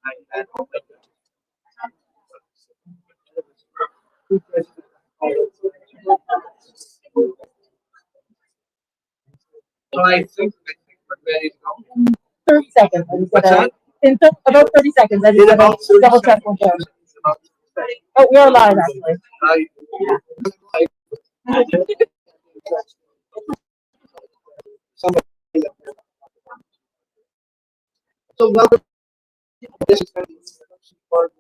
So I think we're ready to go. 30 seconds. I just What's gotta, that? about 30 seconds. I just In gotta about 30 double check seconds. one more. About Oh, we're live actually. I, somebody. So welcome. This is going to be part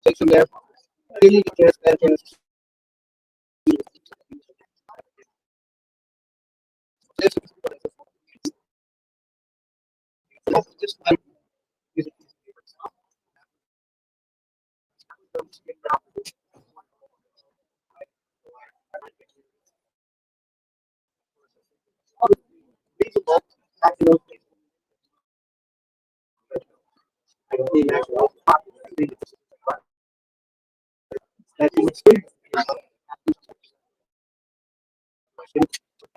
section there. Really just entrance. This is just like reasonable. The actual population that you would see.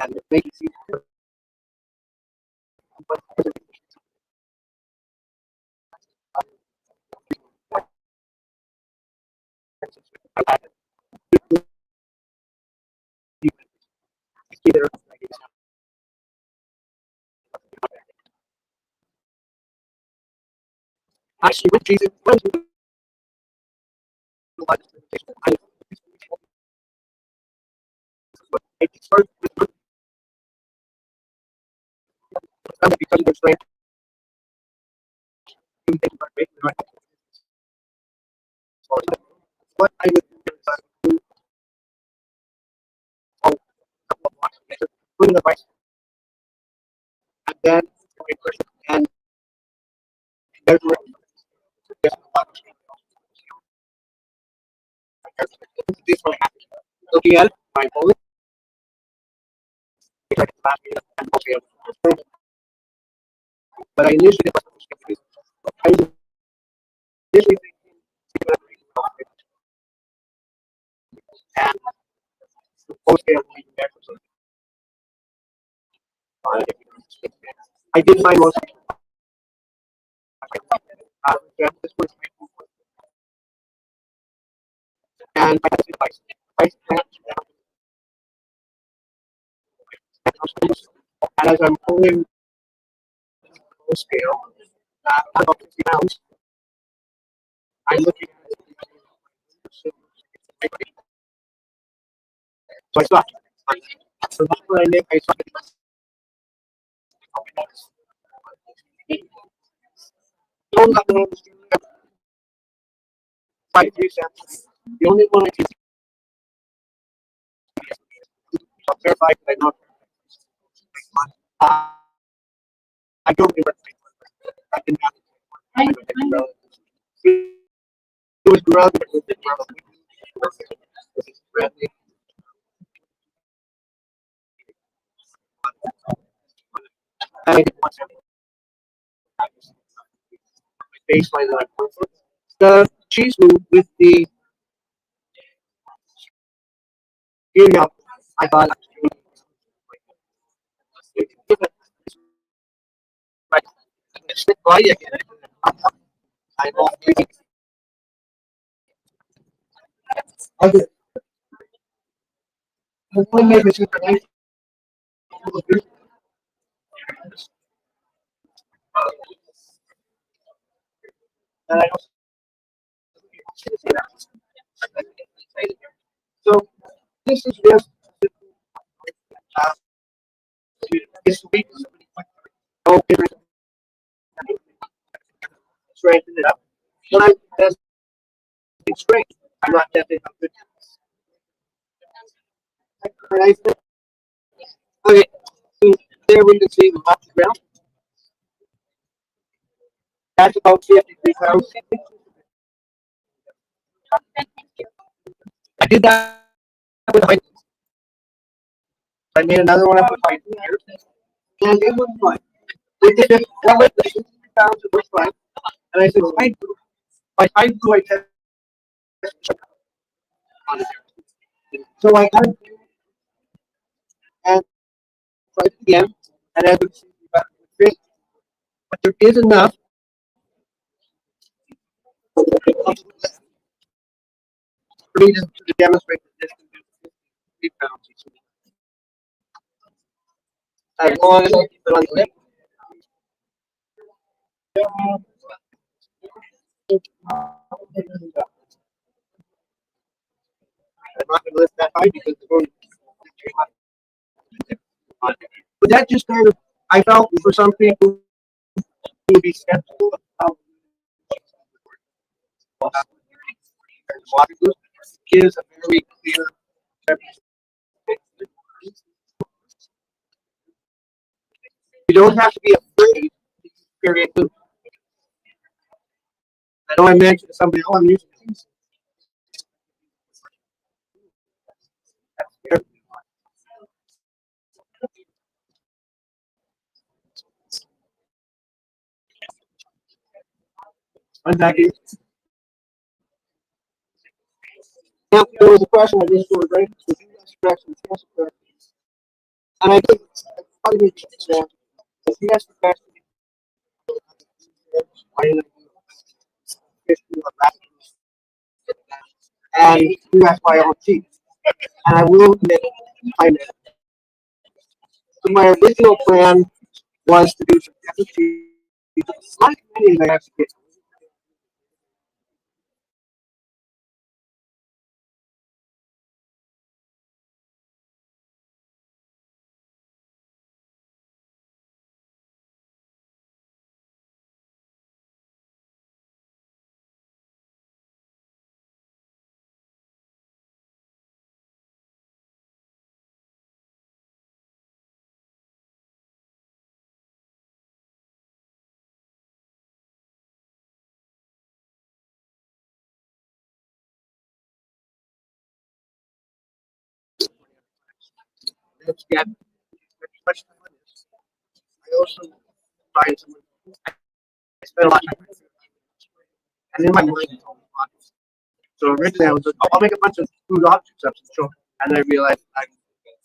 And the vacancy. Either actually with Jesus, when you like it's first because of the strength you think about making the right. What I would do is do a couple of blocks later, put in the vice, and then a person and there's where this one happens. Looking at it, my bullet, it's like last year and okay. But I initially I initially and okay, I did my most this was and I device. And as I'm pulling full scale, about 50 pounds, I'm looking at it. So I stopped. So that's what I did. I stopped. No, nothing on the street. 5 3 cents. The only one I can verify that I know. Uh, I don't remember. I didn't have it was growing. I didn't want to baseline that I worked for. The cheese food with the eating up, I thought right. Stick by again. I don't think okay. Hopefully make it super nice. And I don't so this is just uh, this week. Okay, strengthen it up. When I test strength, I'm not testing how good. Right? Okay, so there we can see the top ground. That's about 53,000. I did that with my. I made another one up with my here, and it was fine. We did it. That was the 53,000 was fine. And I said, I do I test. So I got try it again, and as we see, great. But there is enough for me to demonstrate that this can do 3 pounds each. As long as I keep it on the lip, I'm not going to lift that high because it's going to be hot. But that just kind of, I felt for some people who would be skeptical of how water goes, gives a very clear representation. You don't have to be afraid to experience food. I know I mentioned to somebody, oh, I'm using these. Unpacking. Now, there was a question I just sort of right. And I think probably need to understand if you ask the question, why did I do and you ask my own cheese. And I will admit, I missed. So my original plan was to do some different cheese. Not as many as I actually did. Let's get much time on this. I also find someone I spent a lot of time and in my mind it's always fun. So originally I was like, oh, I'll make a bunch of food objects up and show. And I realized I'm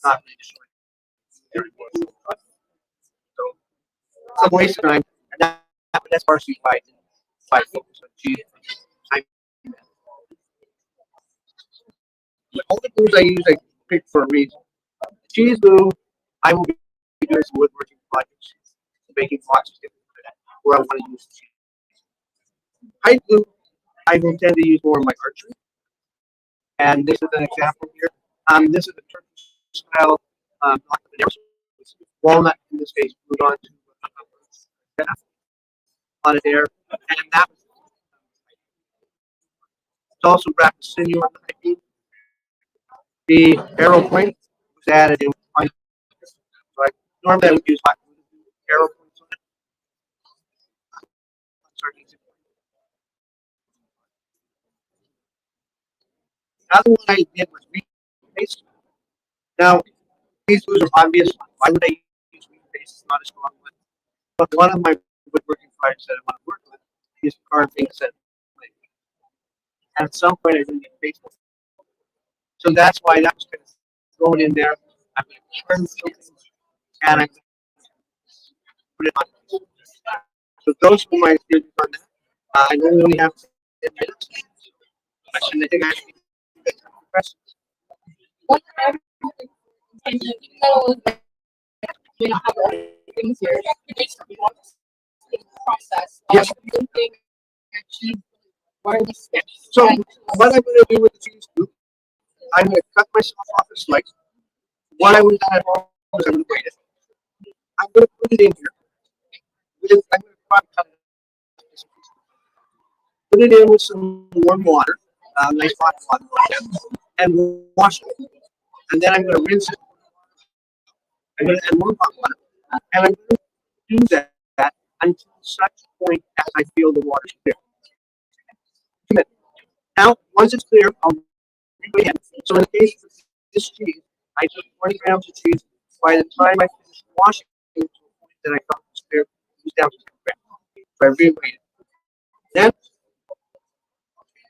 not really showing. So some waste of time. And that's partially by focus on cheese. I, all the foods I use I pick for a reason. Cheese glue, I will be doing some woodworking projects, making boxes where I want to use cheese. Pipe glue, I will tend to use more in my archery. And this is an example here. This is a Turkish style walnut in this case glued onto on it there, and that was it's also wrapped sinew on the high beam. The arrow point was added in. So I normally I would use hot arrow points on it. Another one I did was wheat paste. Now these foods are obvious. Why would I use wheat paste? It's not a strong one. But one of my woodworking projects that I want to work with is carving set. And at some point I didn't get paste. So that's why that was kind of thrown in there. I'm going to trim something and I put it on. So those are my experiences on that. I know we only have 10 minutes. And I think I should get some questions. And you know that you have all things here. Process. Yes. Cheese. What are the steps? So what I'm going to do with the cheese scoop, I'm going to cut myself off a slice. What I would do at home is I'm going to grate it. I'm going to put it in here. I'm going to cut it. Put it in with some warm water, nice hot water, and wash it. And then I'm going to rinse it. I'm going to add more hot water, and I'm going to do that until such point as I feel the water is clear. Now, once it's clear, I'll put it in. So in the case of this cheese, I took 20 grams of cheese. By the time I finished washing it to a point that I thought was clear, it was down to 10 grams. So I reweighed it. Then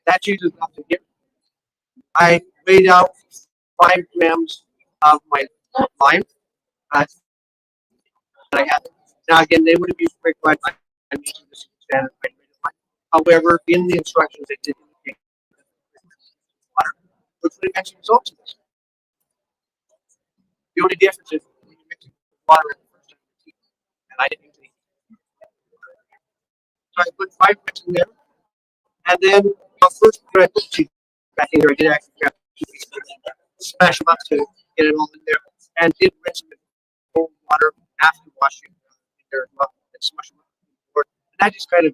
that cheese is enough to get. I weighed out 5 grams of my lime. that I had. Now again, they would have used quick line. I'm using this standard line. However, in the instructions, they did indicate water, which would have actually resulted in this. The only difference is when you mix it with water at the first time, and I didn't use any. So I put 5 minutes in there, and then first I put cheese back in there. I did actually grab 2 pieces, smash them up to get it all in there, and did rinse it with cold water after washing in there as well, and smush them up. And that just kind of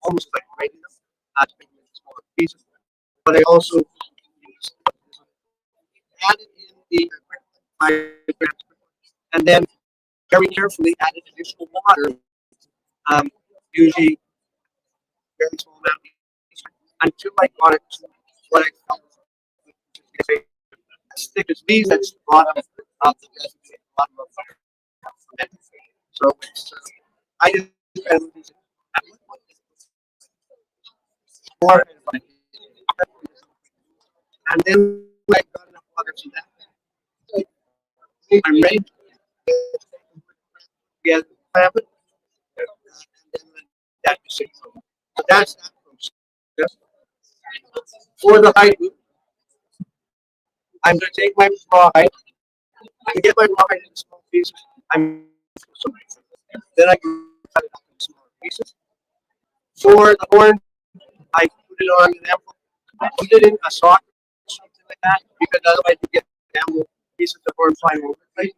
almost like grating them, to make them into smaller pieces. But I also used added in the 5 grams, and then very carefully added additional water, usually very small amount, until I got it to what I felt was as thick as these. That's the bottom of the recipe, bottom of it. So it's, I just kind of use it more, and then I got enough water to that. I'm ready to get it, and then that is it. So that's that process. For the high glue, I'm going to take my rawhide. To get my rawhide into small pieces, then I can cut it up into smaller pieces. For the horn, I put it on an envelope. I put it in a sock or something like that, because otherwise you get down pieces of horn flying over the place.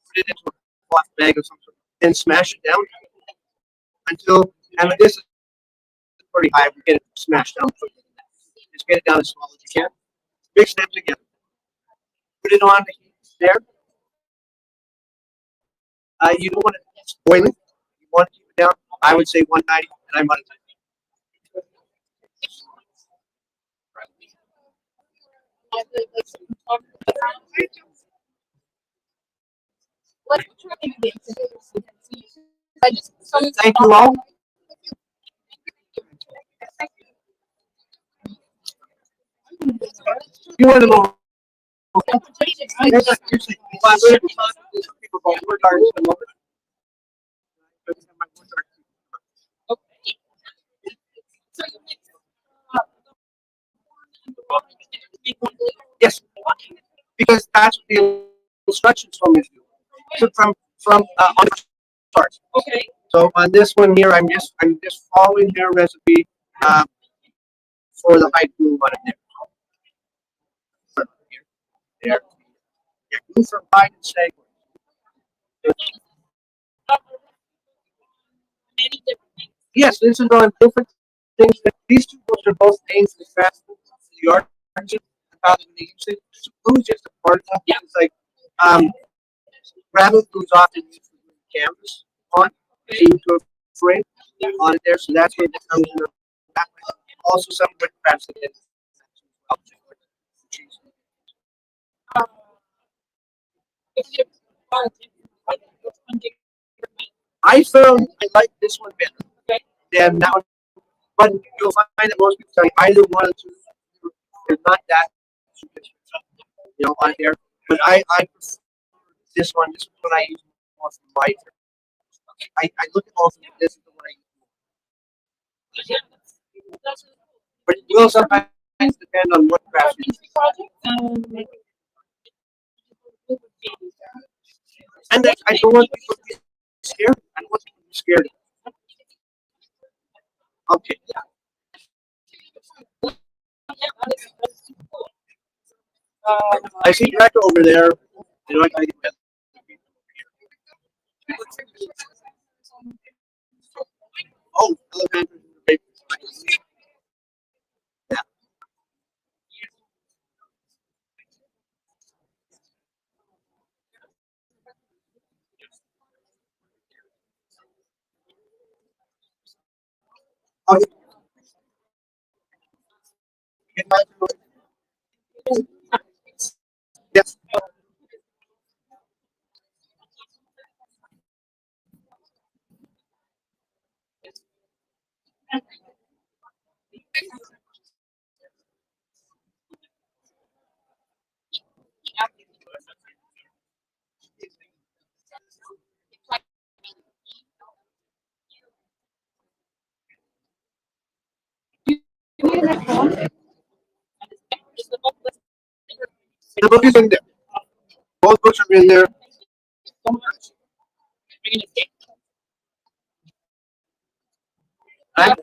Put it into a cloth bag or something, then smash it down until, and this is pretty high, we get it smashed down. Just get it down as small as you can. Mix them together. Put it on the heat there. You don't want it boiling. You want to keep it down. I would say 190, and I'm on it. Thank you all. You want to know? Yes, because that's what the instructions told me to do. So from on the start. Okay. So on this one here, I'm just following their recipe uh, for the high glue on it there. There. Yeah, glue from hide and stag. Yes, this is on different things. These two books are both aimed as fast as the art and how they use it. Glue is just a part of it. Yeah. It's like rather glues often used to glue canvas on into a frame on it there, so that's where it comes in. Also, some wood crafts that get I found I like this one better than that one, but you'll find that most people tell you either one or two. They're not that, on there. But I prefer this one. This is what I use more for my. I look at all of them. This is the one I use. But it will sometimes depend on what craft it is. And I don't want people to be scared. I don't want people to be scared. Okay. I see Rebecca over there. I gotta get that. Oh, hello, man. Yeah. Okay. Get back to it. Yes. The book is in there. Both books are in there. I,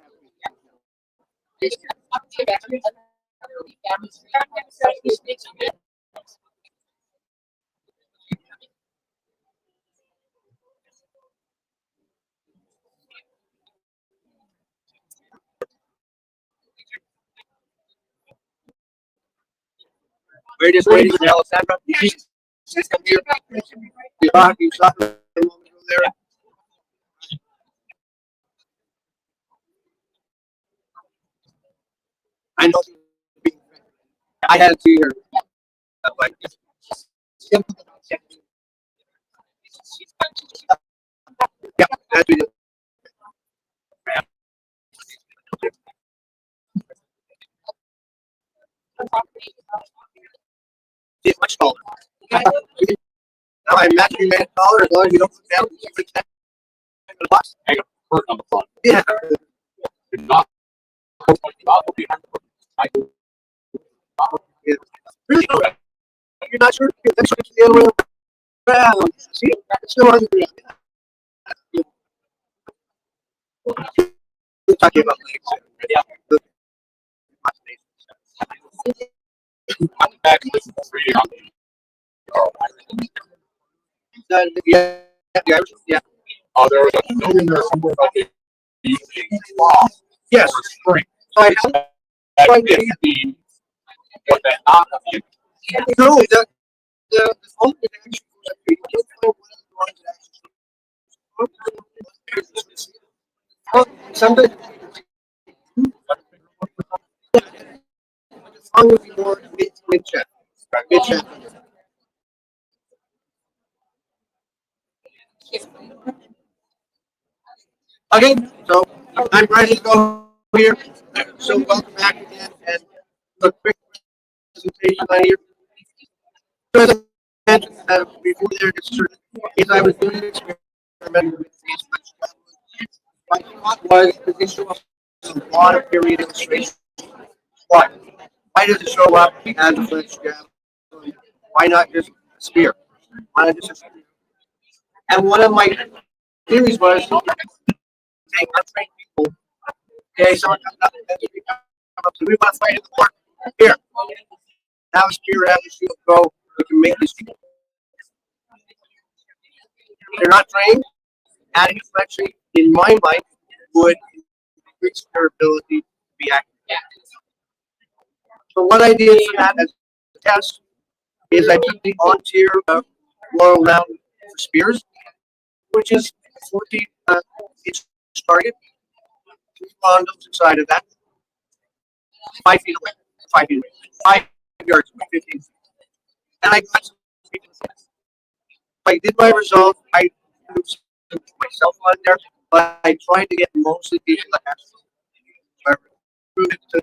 we're just waiting for Alessandra. She's come here. You saw her a moment ago there. I know. I had to see her. Like, yeah, as we did. She's much taller. Now I'm matching that taller as long as you don't put down. You put that in the box. Hang a hurt on the front. Yeah. You're not I Yeah. Really? You're not sure? Yeah, that's the other way around. See? It's still on the we're talking about legs. Yeah. went back and listened to reading on Yeah. Yeah. Yeah. there was a note in there somewhere about it using law Yes. for spring. So I have That could be what that not be. no, the phone is actually sometimes the song would be more mid chat. Mid chat. Okay, so I'm ready to go here. So welcome back again and a quick presentation right here. So as I mentioned before there, is I was doing an experiment with these my thought was that this show up in a lot of period illustration. Why? Why does it show up as a flinch jab? Why not just a spear? Why not just a spear? And one of my theories was take untrained people. Okay, someone comes up and says, come up to me, we want to fight in the park. Here, have a spear, have a shield, go. We can make this. They're not trained. Adding flexion, in my mind, would increase their ability to be active. So what I did for that as a test is I took the on-tier royal round for spears, which is 14 inch target, two condoms inside of that, 5 feet away, 5 feet away, 5 yards away, 15 feet. And I got some I did my result. I put myself on there, but I tried to get mostly people that have I recruited to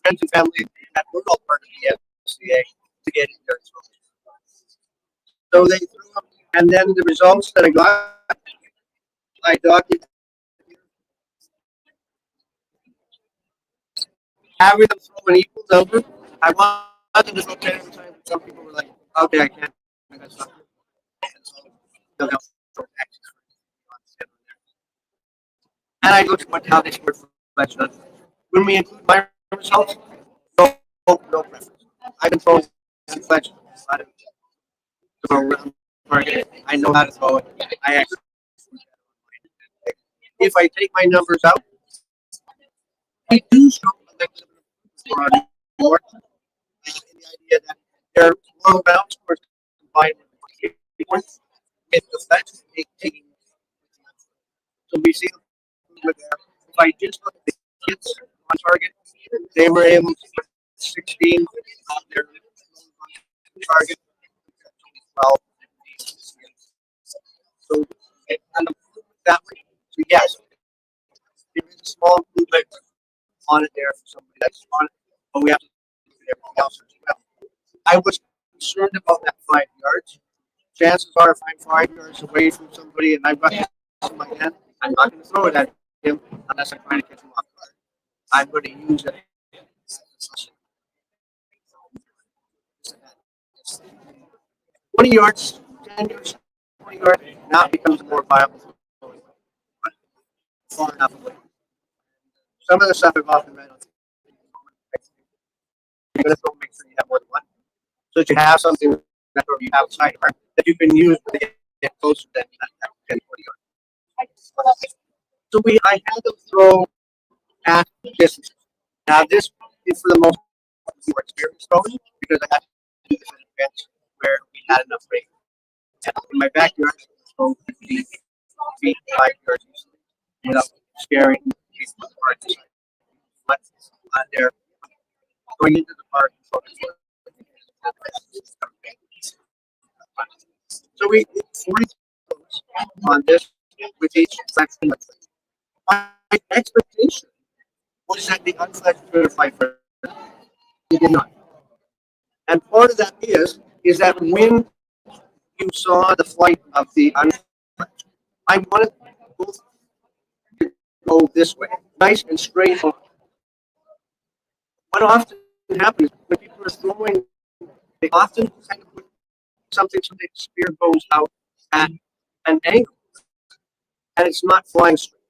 friends and family that were all part of the FCA to get in there. So they threw up, and then the results that I got, I documented having them throw an equal number. I wanted to throw 10 every time. Some people were like, okay, I can't. I got something. So, they'll throw X's. And I looked at how they scored for selection. When we include my results, no preference. I can throw selection. I don't throw around target. I know how to throw it. I actually, if I take my numbers out, I do show a little bit more more in the idea that their low bounce scores combined with the flex 18. So we see with there. If I just look at the kids on target, they were able to put 16 on their target, 12. So, and that way, so yes, there is a small improvement on it there for somebody that's on it, but we have to look at everything else as well. I was concerned about that 5 yards. Chances are, if I'm 5 yards away from somebody and I've got this in my hand, I'm not going to throw it at him unless I'm trying to catch him off guard. I'm going to use it. 20 yards, 10 yards, 20 yards, now it becomes more viable. Far enough away. Some of the stuff I've often read on you're going to throw, make sure you have more than one. So that you have something that you have side part that you can use to get closer than 10, 20 yards. So I had them throw at distance. Now this is for the most more experienced throwing because I had to do this in events where we had enough range. In my backyard, I could throw 50 feet, 5 yards easily without scaring people at the park. But they're going into the park. So we 40 on this with each section. My expectation was that the unfledged would fight first. He did not. And part of that is that when you saw the flight of the unfledged, I wanted both to go this way, nice and straight on. What often happens when people are throwing, they often kind of put something so the spear goes out at an angle, and it's not flying straight.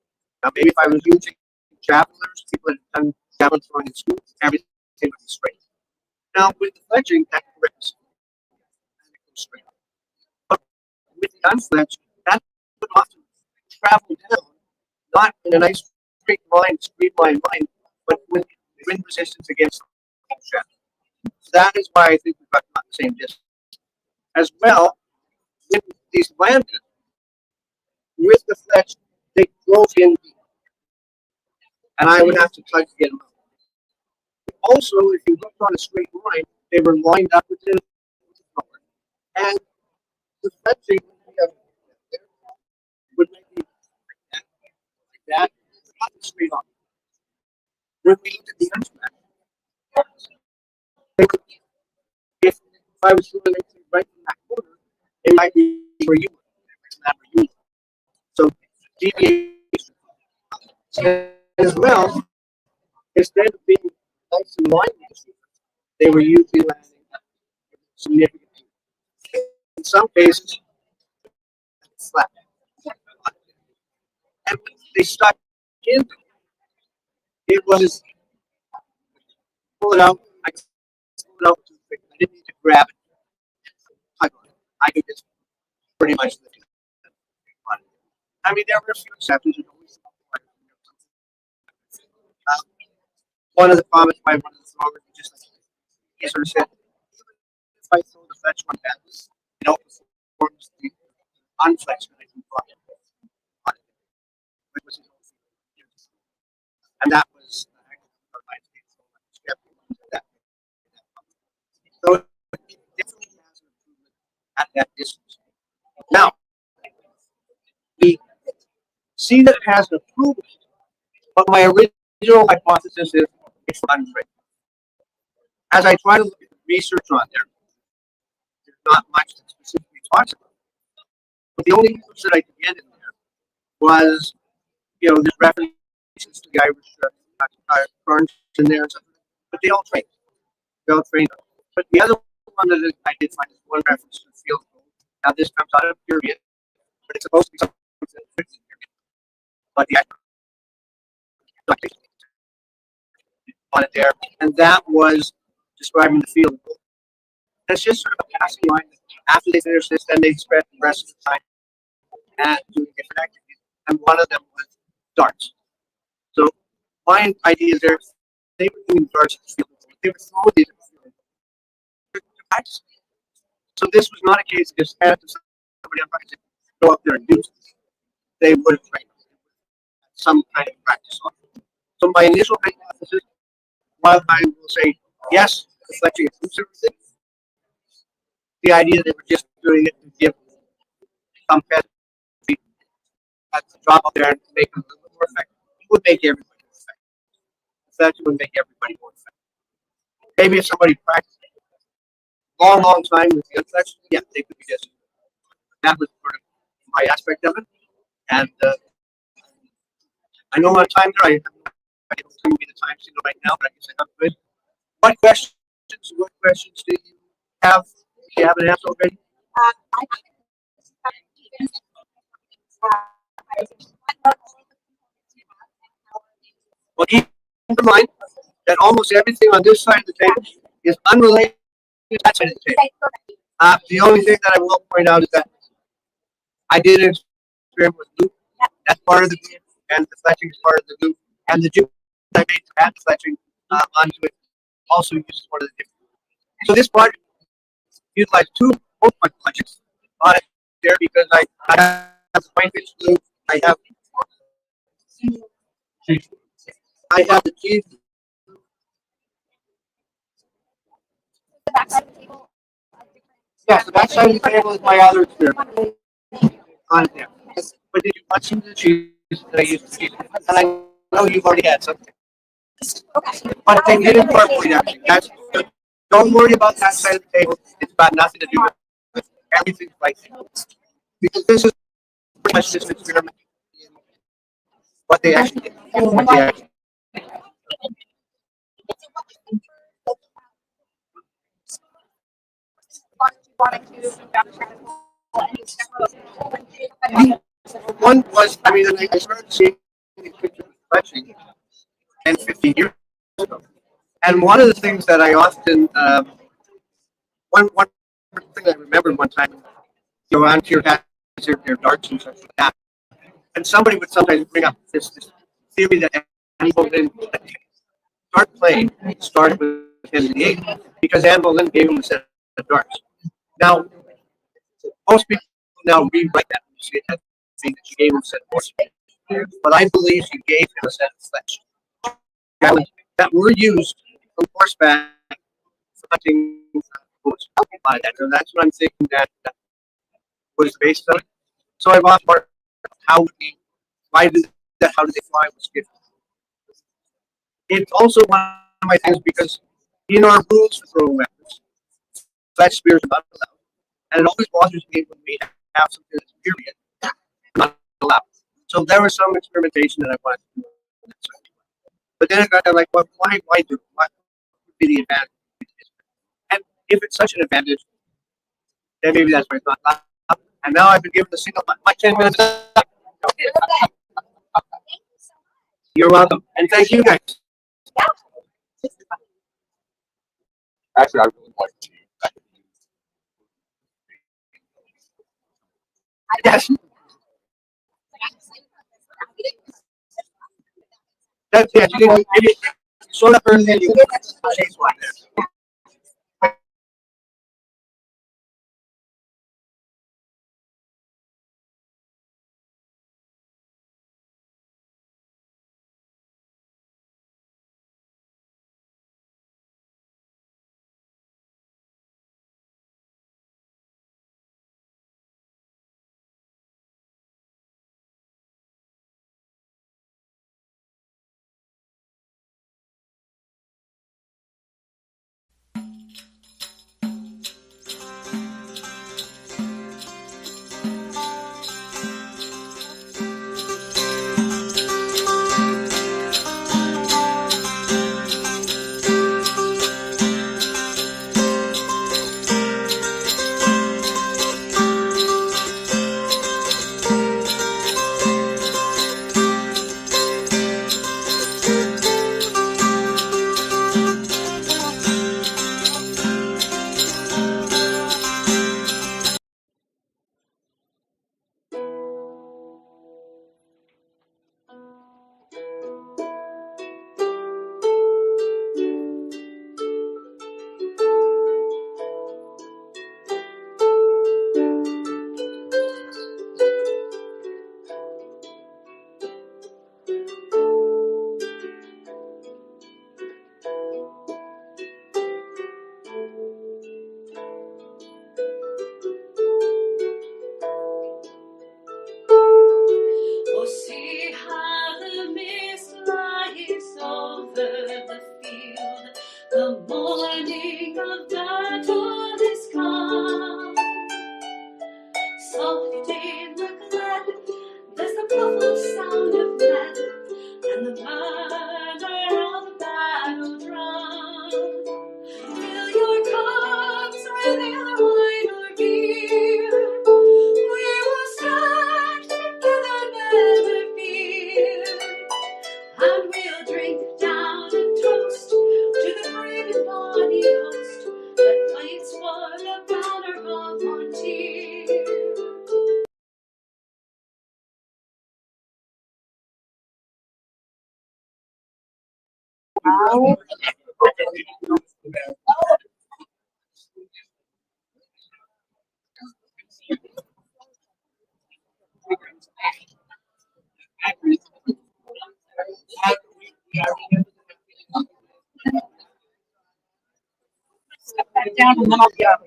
Now, maybe if I was using javelins, people had done javelin throwing in school, everything would be straight. Now, with the fletching, that corrects and it goes straight. But with the unfledged, that would often travel down, not in a nice streamlined line, but with wind resistance against the shaft. So that is why I think we've got not the same distance. As well, when these landed with the fletch, they drove in, and I would have to try to get them out. Also, if you looked on a straight line, they were lined up within the color. And the fletching would make me like that, not straight on. When we looked at the unfletched, if I was doing it right in that corner, it might be where you were. So deviation as well, instead of being nice and line, they were usually landing significantly. In some cases, flat. And when they stuck in, it was pull it out. I could pull it out too quick. I didn't need to grab it. I could just pretty much lift it. I mean, there were a few exceptions. Uh, one of the comments by one of the throwers just he sort of said, if I throw the fetch one back, performs the unflexed that I can fly. And that was so it definitely has an improvement at that distance. Now, we see that it has an improvement, but my original hypothesis is it's untrained. As I try to look at the research on there, there's not much that specifically talks about it. But the only news that I could get in there was, there's references to the Irish burns in there and stuff, but they all trained. They all trained. But the other one that I did find is one reference to the field goal. Now this comes out of period, but it's supposed to be something that fits in period. But the on it there, and that was describing the field goal. That's just sort of a passing line. After they finish this, then they spend the rest of the time at doing different activities, and one of them was darts. So my idea is they were doing darts in the field goal. They were throwing these practice. So this was not a case of just have somebody on practice go up there and do it. They would have trained some kind of practice on it. So my initial hypothesis, while I will say yes, reflecting improves everything, the idea that they were just doing it to give some pet at the drop up there and make them a little more effective, it would make everybody more effective. That would make everybody more effective. Maybe if somebody practiced long time with the unflexed, yeah, they could be just. That was sort of my aspect of it. And I know my time there. I have no idea what's going to be the time signal right now, but I guess I have good. What questions do you have? Do you have an answer already? Well, keep in mind that almost everything on this side of the table is unrelated to that side of the table. The only thing that I will point out is that I did an experiment with glue. That's part of the glue, and the fletching is part of the glue, and the jig I made to add the fletching onto it also uses part of the jig. So this project utilized two both my fletchings on it there because I have the fine pitch glue, I have I have the cheese. Yes, the back side of the table is my other experiment on it there. But did you want some of the cheese that I used to cheese? And I know you've already had some. But they did incorporate everything. That's don't worry about that side of the table. It's got nothing to do with it. Everything's right there. Because this is pretty much just an experiment. What they actually did. What they actually one was, I mean, I started seeing these pictures of fletching 10, 15 years ago. And one of the things that I often, one thing I remember one time, around here has their darts and such like that. And somebody would sometimes bring up this theory that Anne Boleyn start playing started with Henry VIII because Anne Boleyn gave him a set of darts. Now, most people now rewrite that and see it as being that she gave him a set of horses. But I believe she gave him a set of flesh that were used from horseback for hunting foods. So that's what I'm thinking that was based on. So I've asked Mark, how would we, why do that, how do they fly with skiff? It's also one of my things because in our rules for throwing weapons, flash spears are not allowed. And it always bothers me when we have something that's period not allowed. So there was some experimentation that I wanted to do. But then I got like, well, why do what would be the advantage? And if it's such an advantage, then maybe that's why it's not allowed. And now I've been given the signal. My 10 minutes. Is up. You're welcome, and thank you guys. Actually, I really like to. Yes, that's it. You didn't, maybe sort of early, you chase one there. Down and then I'll be up.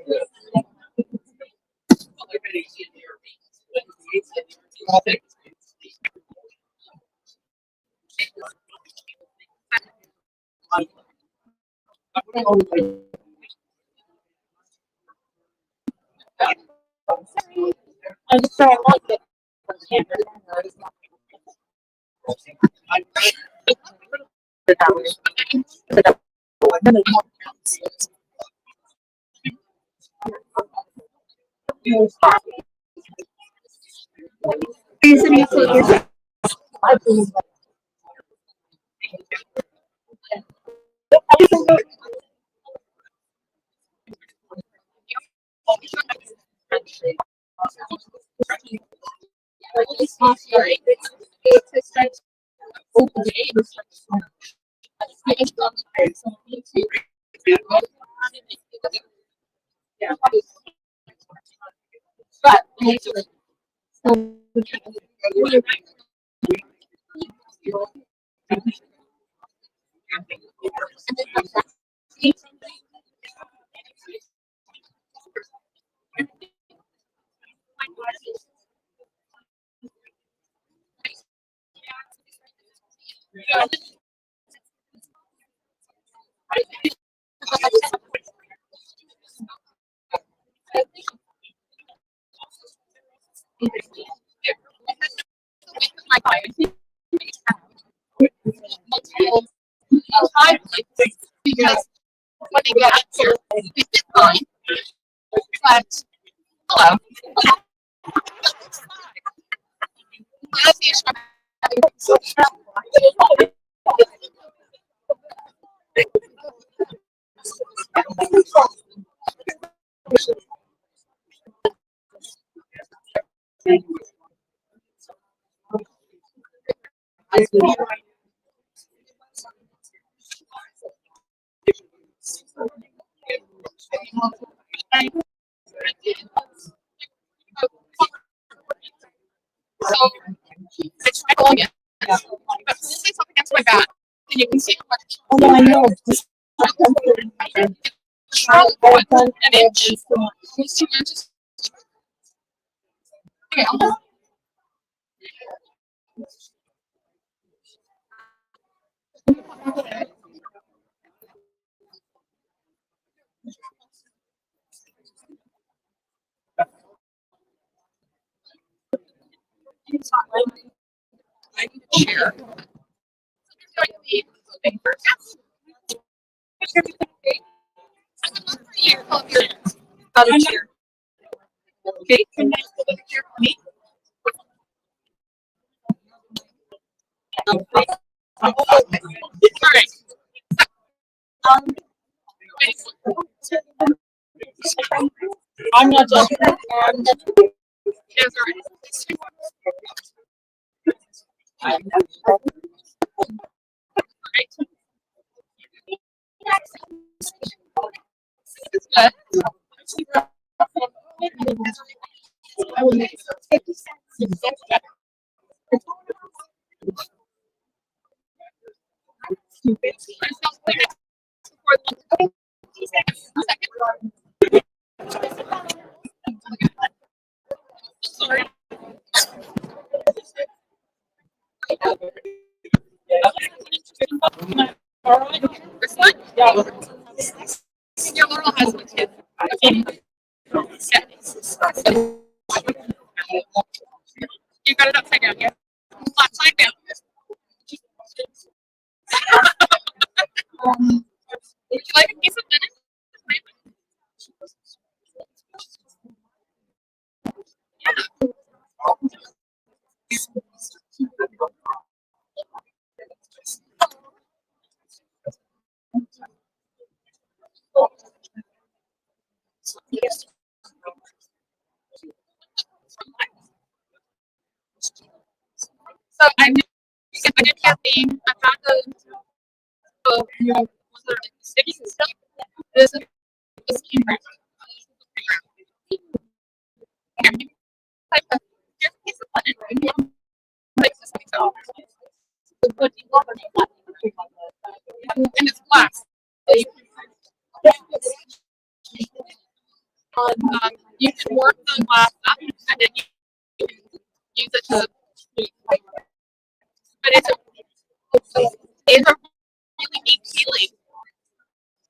I just don't like it. Because when you get up here, it's fine. But hello. So I tried going in, but this is up against my back, and you can see how much. Oh, I know. An inch, almost 2 inches. Okay, I need a chair. So there's going to be moving first. I would love for you to help your other chair. Okay, can you hold the chair for me? All right. I'm not done. Yes, all right. Good. I will make sorry. This one? Yeah. Your Laurel has one too. You got it upside down, yeah? Upside down. Would you like a piece of dinner? So I did have I found So you know, ones that are like sticky and stuff. This is skin wrap. Here, like here's a piece of button. Like this piece of and it's glass. So you can work the glass up and then you can use it to. But it's a really neat feeling.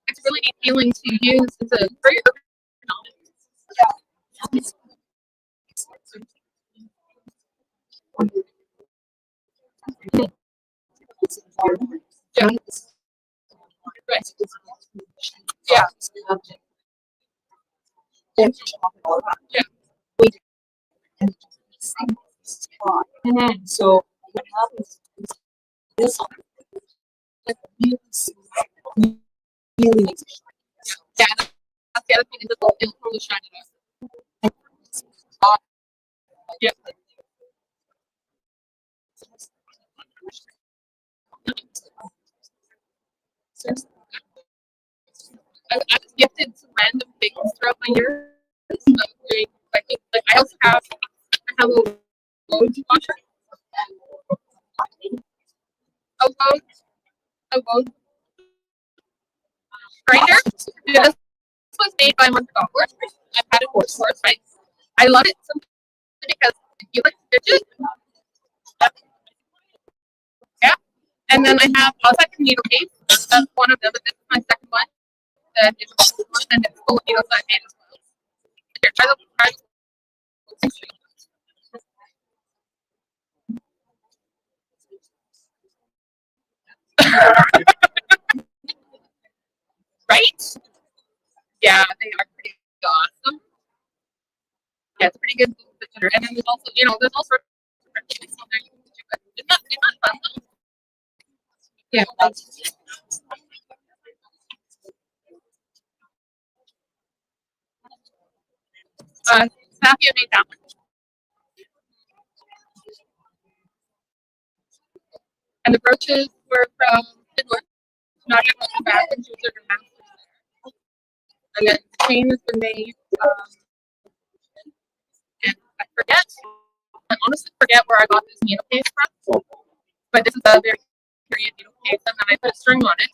It's really neat feeling to use. It's a very yeah. Right. Yeah. Yeah. So what happens is this really Yeah. That's the other thing is it'll really shine it up. Yeah. I was gifted some random things throughout my years. Doing, like I also have a load washer, a load grinder. Yeah, this was made by Montreal. I've had it for right? I love it simply because you like stitches. Yeah. And then I have also a needle case. That's one of them, but this is my second one. That is also one, and it's full of needles that I made as well. Here, try the right? Yeah, they are pretty awesome. Yeah, it's a pretty good picture. And then there's also, there's all sorts of different things on there you can do. But it's not fun though. Yeah. Safia made that one. And the brooches were from Fiddler. Not even looking back when she was her master's. And then the chain has been made. And I honestly forget where I got this needle case from. But this is a very period needle case, and then I put a string on it.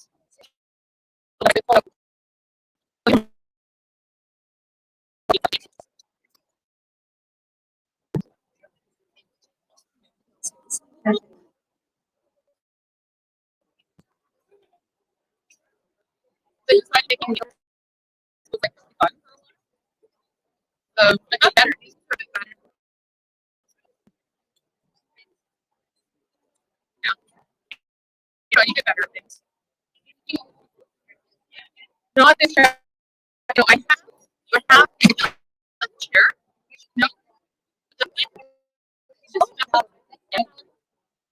So you try making needles like fun. I got better. These are a bit better. Yeah. You get better at things. Not this chair. No, I have a chair. No.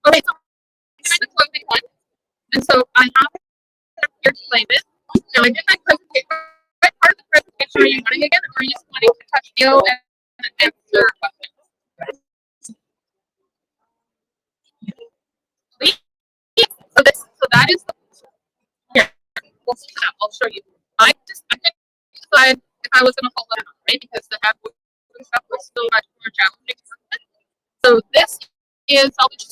Okay, so I'm the clothing one. And so I have here to play with. Now I did my presentation. What part of the presentation are you wanting again, or are you just wanting to touch Neil and answer questions? So that is here. We'll see that. I'll show you. I couldn't decide if I was gonna hold it or not, right? Because the head stuff was still much more challenging to work with. So this is salvage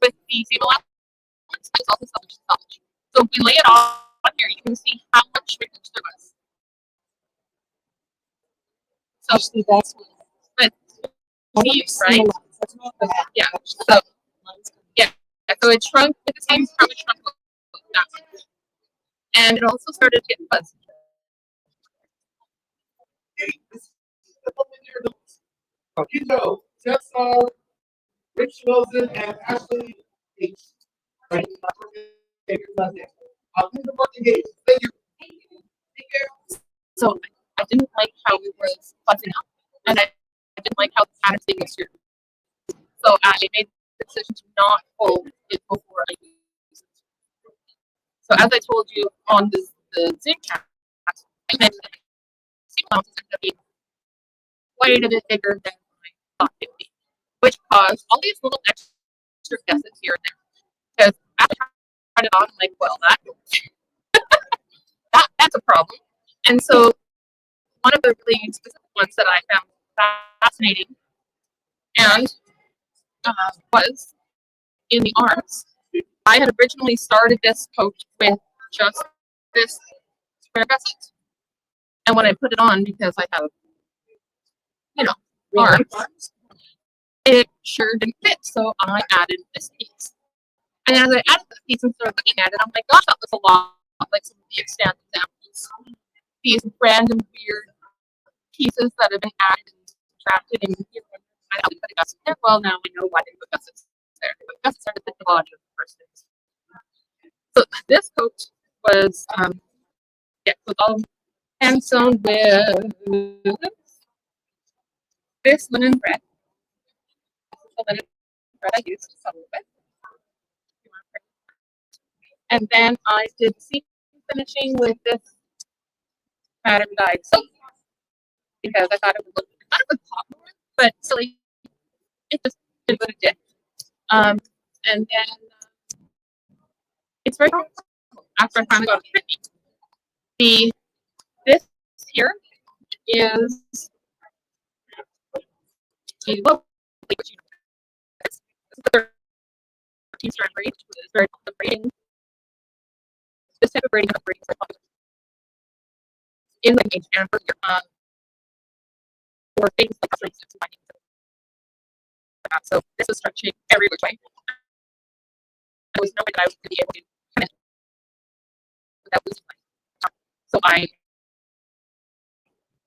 with the female elements. It's also salvage. So if we lay it on here, you can see how much shrinkage there was. So that's but right? Yeah. So yeah. So it shrunk at the same time it shrunk that much. And it also started to get fuzzy. Keto, Jetstar, Rich Wilson, and Ashley H. Right. Thank you. So I didn't like how it was fuzzing up, and I didn't like how the pattern thing was here. So I made the decision to not hold it before I use it. So as I told you on the zinc cast, I mentioned that sea mounts is going to be quite a bit bigger than I thought it would be, which caused all these little extra guesses here and there. Because after trying tried it on. I'm like, well, that's a problem. And so one of the really specific ones that I found fascinating and was in the arms. I had originally started this coat with just this square gusset, and when I put it on, because I have, arms, it sure didn't fit. So I added this piece. And as I added this piece and started looking at it, I'm like, gosh, that looks a lot like some of the extant examples. These random weird pieces that have been added and subtracted, and I put a gusset there. Well, now I know why they put gussets there. They put gussets there to fit the body of the person. So this coat was, was all hand sewn with this linen thread. This is the linen thread I used to sew with. And then I did seam finishing with this pattern dyed silk because I thought it would look, pop more, but silly. It just did what it did. And then it's very comfortable after I finally got it fit. This here is a lovely this is the 13-strand braid, which is very popular braiding. This type of braiding is very popular in the age and for things like custom suits and bindings. So this is stretching every which way. There was no way that I was going to be able to pin it without losing my top. So I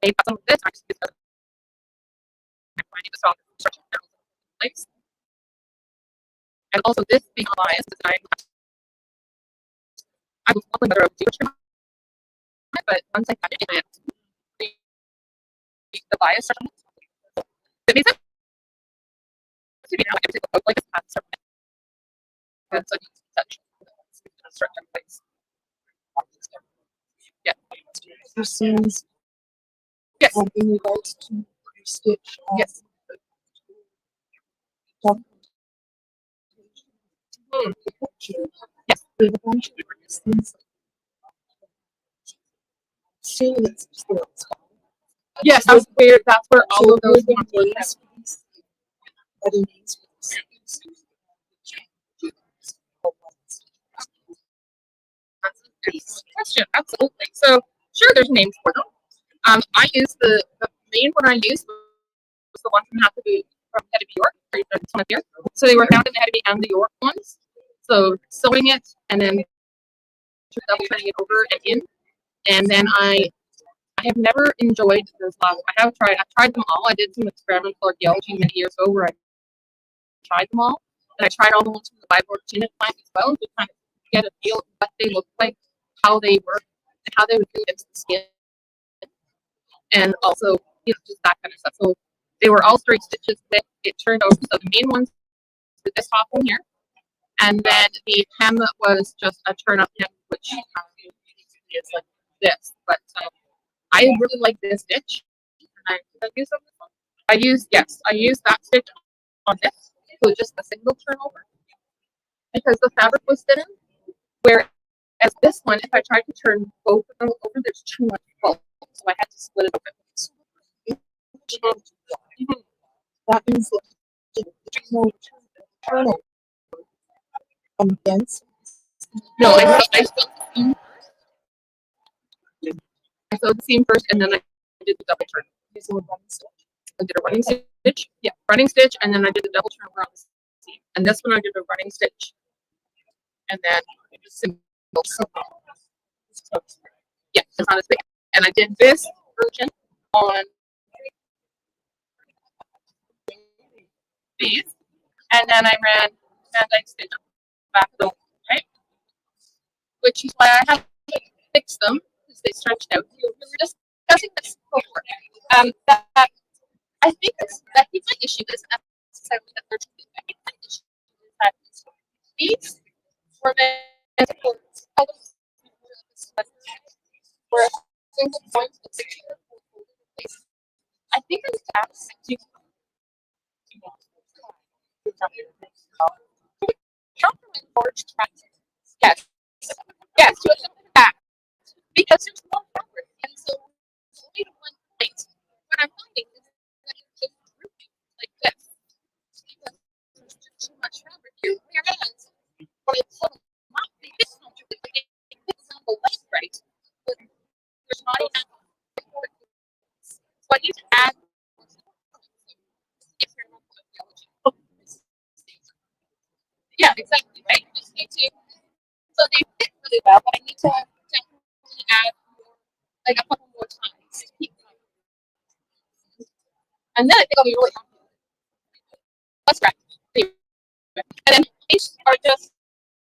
made some of this. I just used I'm finding the soft stretching in place. And also this being bias design. I was wondering whether I would do it, but once I got it in the bias stretching, it makes sense to me now. I can take a book like this and start and so you touch stretch in place. Yeah. For seams, Yes. in regards to stitch. Yes. Yes. With a bunch of things. Yes, that's where all of those ones were. Question, absolutely. So sure, there's names for them. I used the main one I used was the one from Head of York. This one up here. So they were found in the Head of and the York ones. So sewing it and then double turning it over and in, and then I have never enjoyed this last. I've tried them all. I did some experimental archaeology many years ago where I tried them all, and I tried all the ones from the Bible unit line as well to kind of get a feel of what they look like, how they work, and how they would do against the skin, and also just that kind of stuff. So they were all straight stitches. That it turned out. So the main ones were this top one here, and then the hem was just a turn up hem, which is like this. But I really like this stitch. And I use on this one. I used that stitch on this. So just a single turnover because the fabric was thin. Whereas this one, if I tried to turn both of them over, there's too much bulk, so I had to split it open. That means there's no turnover on the ends. No, I sewed the seam first, and then I did the double turn. I did a running stitch. Yeah, running stitch, and then I did the double turn around the seam. And this one I did a running stitch, and then single. Yeah, it's not as big. And I did this version on these, and then I ran hand-dyed stitch back of them, right? Which is why I have to fix them because they stretched out. We were discussing this before. That I think my issue is necessarily that they're too big. I think my issue is that these were meant for colors where a single point of picture. I think I need to ask you. Drop them in large tracks. Yes. Yes, to a simple fact. Because there's no fabric. And so only to one point. What I'm finding is that it's just grouping like this. Because there's just too much fabric here. Whereas when it's sort of not, they fit comfortably, but they fit on the left, right? But there's not enough support. So I need to add external physiology. Yeah, exactly. Right. You just need to. So they fit really well, but I need to definitely add more, like a couple more times. To keep them. And then I think I'll be really happy. That's right. And then these are just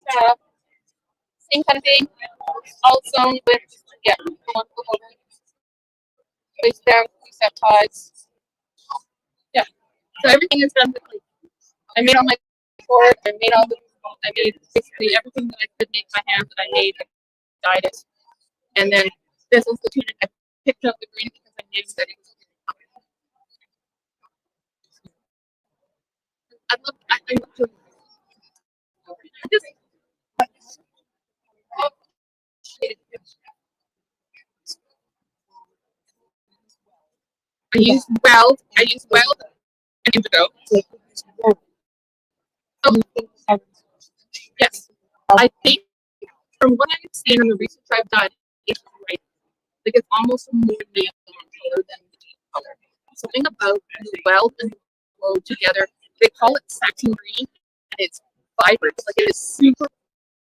uh, same kind of thing. All sewn with yeah, one over. Place down, two set ties. Yeah. So everything is done quickly. I made all my board. I made all the. I made basically everything that I could make by hand that I made. I dyed it. And then this is the tunic. I picked up the green because I knew that it was. I love doing this. I use weld and indigo. Oh, yes. I think from what I've seen and the research I've done, it's right. Like it's almost more neon color than the deep color. Something about the weld and the glow together. They call it satin green, and it's vibrant. Like it is super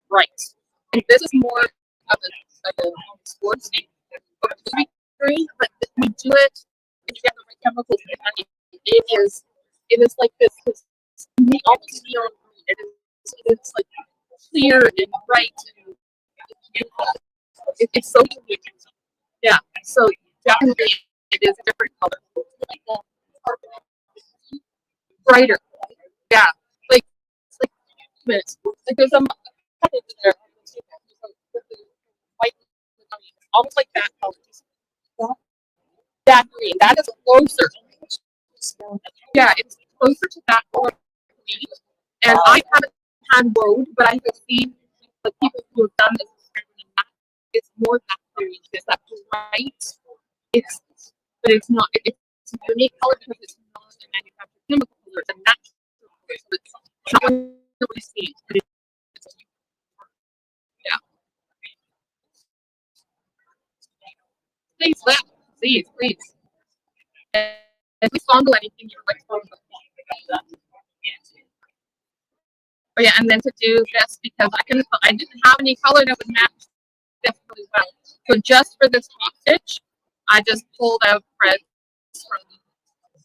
bright. And this is more of a sports thing, or movie green. But when you do it, and you get the right chemicals, it is like this almost neon green. It's like clear and bright and beautiful. It's so unique. Yeah, so definitely it is a different color. Brighter. Yeah, like it's like minutes. Like there's a couple in there. With the white, almost like that color. That green. That is closer. Yeah, it's closer to that color green. And I haven't had road, but I have seen the people who have done this. It's more that green. It's that bright. It's but it's not. It's a unique color because it's not a manufactured chemical color. It's a natural color. So it's not what nobody sees. But it's yeah. Please, please. And if we fondle anything, you're like fondle. Oh yeah, and then to do this because I didn't have any color that would match this really well. So just for this top stitch, I just pulled out threads from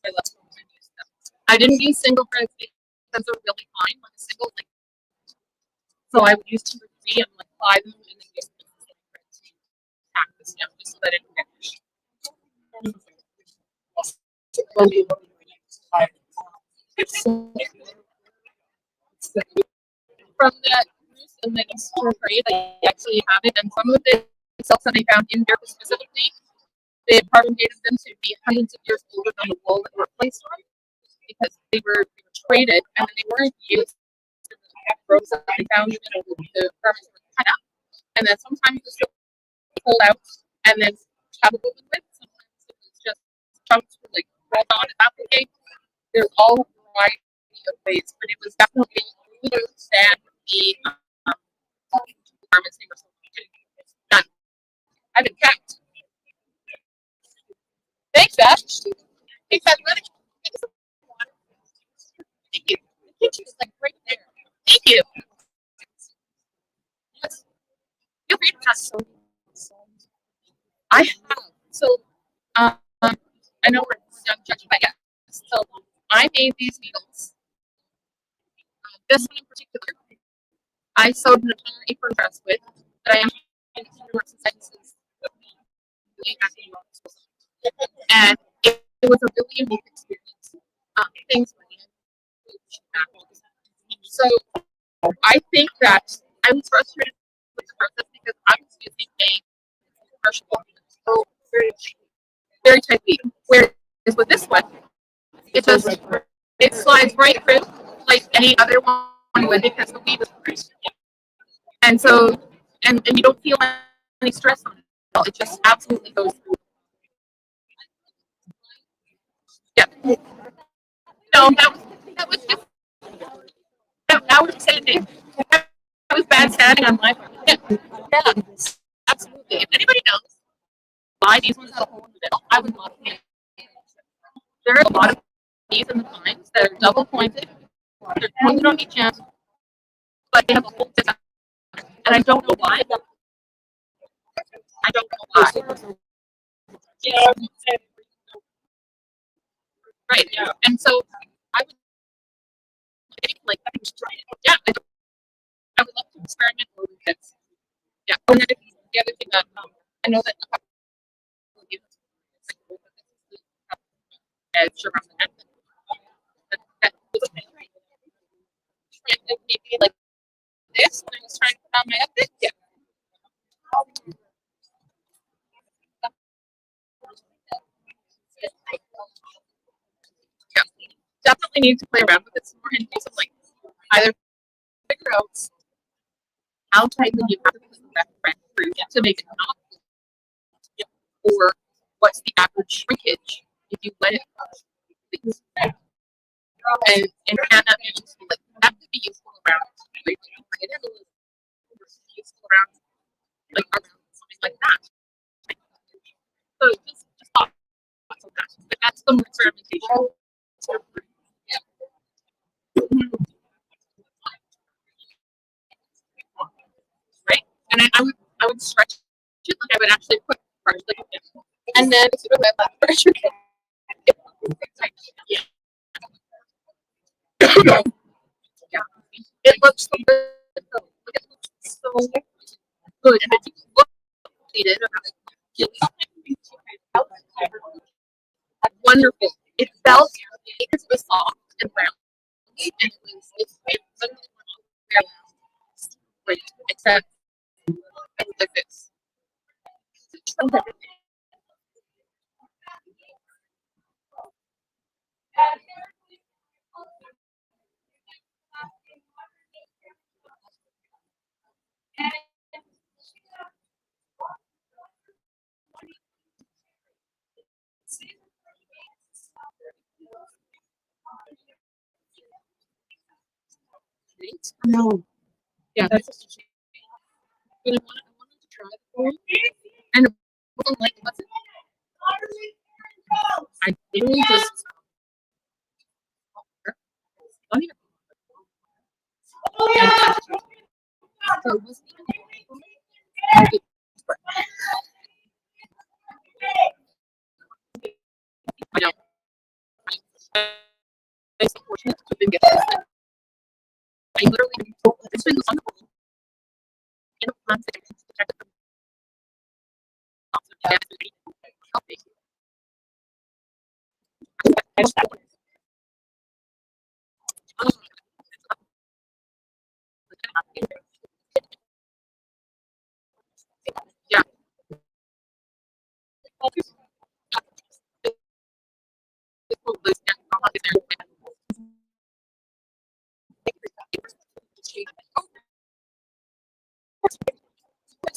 my left one and used them. I didn't use single threads because they're really fine, like a single like. So I would use 2 or 3 and like apply them and then use the threads to tack this down just so that it can get. From that cruise and the Easter parade, I actually have it, and some of the silks that they found in there specifically, they had carbon dated them to be hundreds of years older than the wool that were placed on because they were traded and then they weren't used. The ropes that they found in it, or the garments were cut up, and then sometimes the silk pulled out and then traveled with. Sometimes it was just chunks were like rolled on. If that's okay, there's all a variety of ways, but it was definitely loose and the garments they were so done. I've been kept. Thanks, Beth. Thanks, Beth. Thank you. The kitchen is like right there. Thank you. Yes. Feel free to ask. I have. So, I know we're done judging, but yeah. So, I made these needles. This one in particular, I sewed an entire apron dress with, that I am in arts and sciences. And it was a really unique experience. Things so I think that I was frustrated with the process because I was using a commercial so very tightly. Whereas with this one, it slides right through like any other one would because the weave is And so, and you don't feel any stress on it. It just absolutely goes through. Yeah. No, that was just that was standing. That was bad standing on my part. Yeah, yeah, absolutely. If anybody knows why these ones have a hole in the middle, I would love to know. There are a lot of these in the pines that are double pointed. They're pointed on each end, but they have a hole in the center. And I don't know why. I don't know why. Yeah. Right. Yeah. And so I would like, yeah, I would love to experiment more with this. Yeah. And then the other thing that I know that a couple of you edge around the neck. That was maybe like this when I was trying to put on my outfit. Yeah. Yeah. Definitely need to play around with it some more in case of like either figure out how tightly you have to put the left front through to make it not, or what's the average shrinkage if you let it please. And can that be useful? Like that could be useful around like, useful around like around something like that. So just thoughts on that. But that's some experimentation. Yeah. Right. And I would stretch it like I would actually put partially and then sort of let that pressure. Yeah. Yeah. It looks so good. It looks so good. And if you look completed, wonderful. It felt it was soft and brown. And it literally went all the way around. Great. Except like this. No. Yeah, that's just a shame. But I wanted to try the form. And it wasn't like what's it? I literally just don't even so it wasn't even I know. I'm so fortunate to have been given this. I literally this thing was on the wall in a plastic protected from the healthy. Yeah.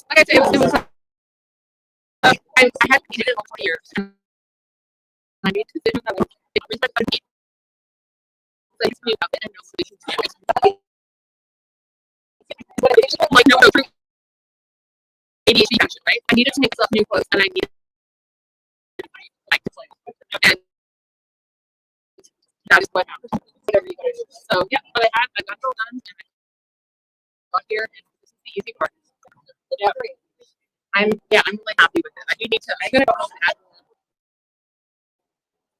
Like I said, it was I had needed it for years. I made a decision that was respect my needs. Like me about it and no solution to it. Like no true ADHD action, right? I needed to make myself new clothes and I needed like to play. And that is what happened. So yeah, but I got it all done and I got here and this is the easy part. Yeah. I'm really happy with it. I do need to I'm gonna go home and add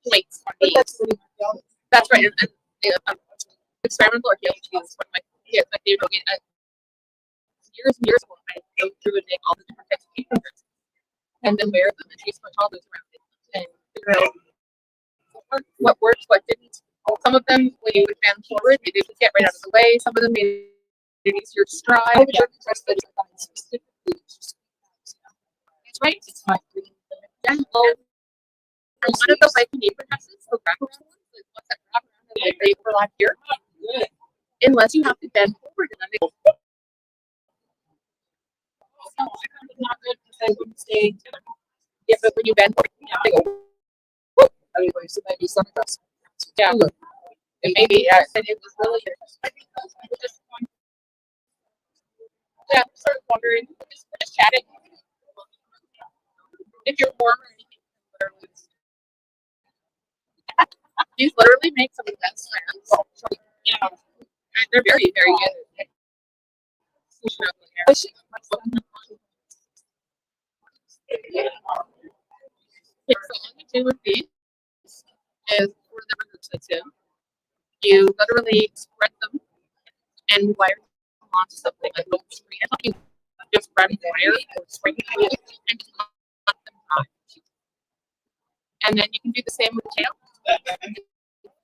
plates on the that's right. And experimental archaeology is one of my favorite. Years and years ago, I go through and make all the different types of papers and then wear them and chase my toddlers around it and figure out what worked, what didn't. Some of them, when you would bend forward, they just get right out of the way. Some of them made it easier to stride. That's right. It's my and one of the like neighbor dresses, the wraparound ones, the ones that wrap around and like they overlap here. Unless you have to bend forward and then they not good because I wouldn't stay. Yeah, but when you bend, they go. Anyway, so maybe some dress. Yeah, and maybe and it was really. Yeah, I'm sort of wondering, just chatting. If you're warm or anything, these literally make some of the best friends. Yeah, and they're very, very good. So all you do with these is for the roots that's in, you literally spread them and wire them onto something like oak screen. I thought you just grab wire or string it and just let them dry. And then you can do the same with the tail.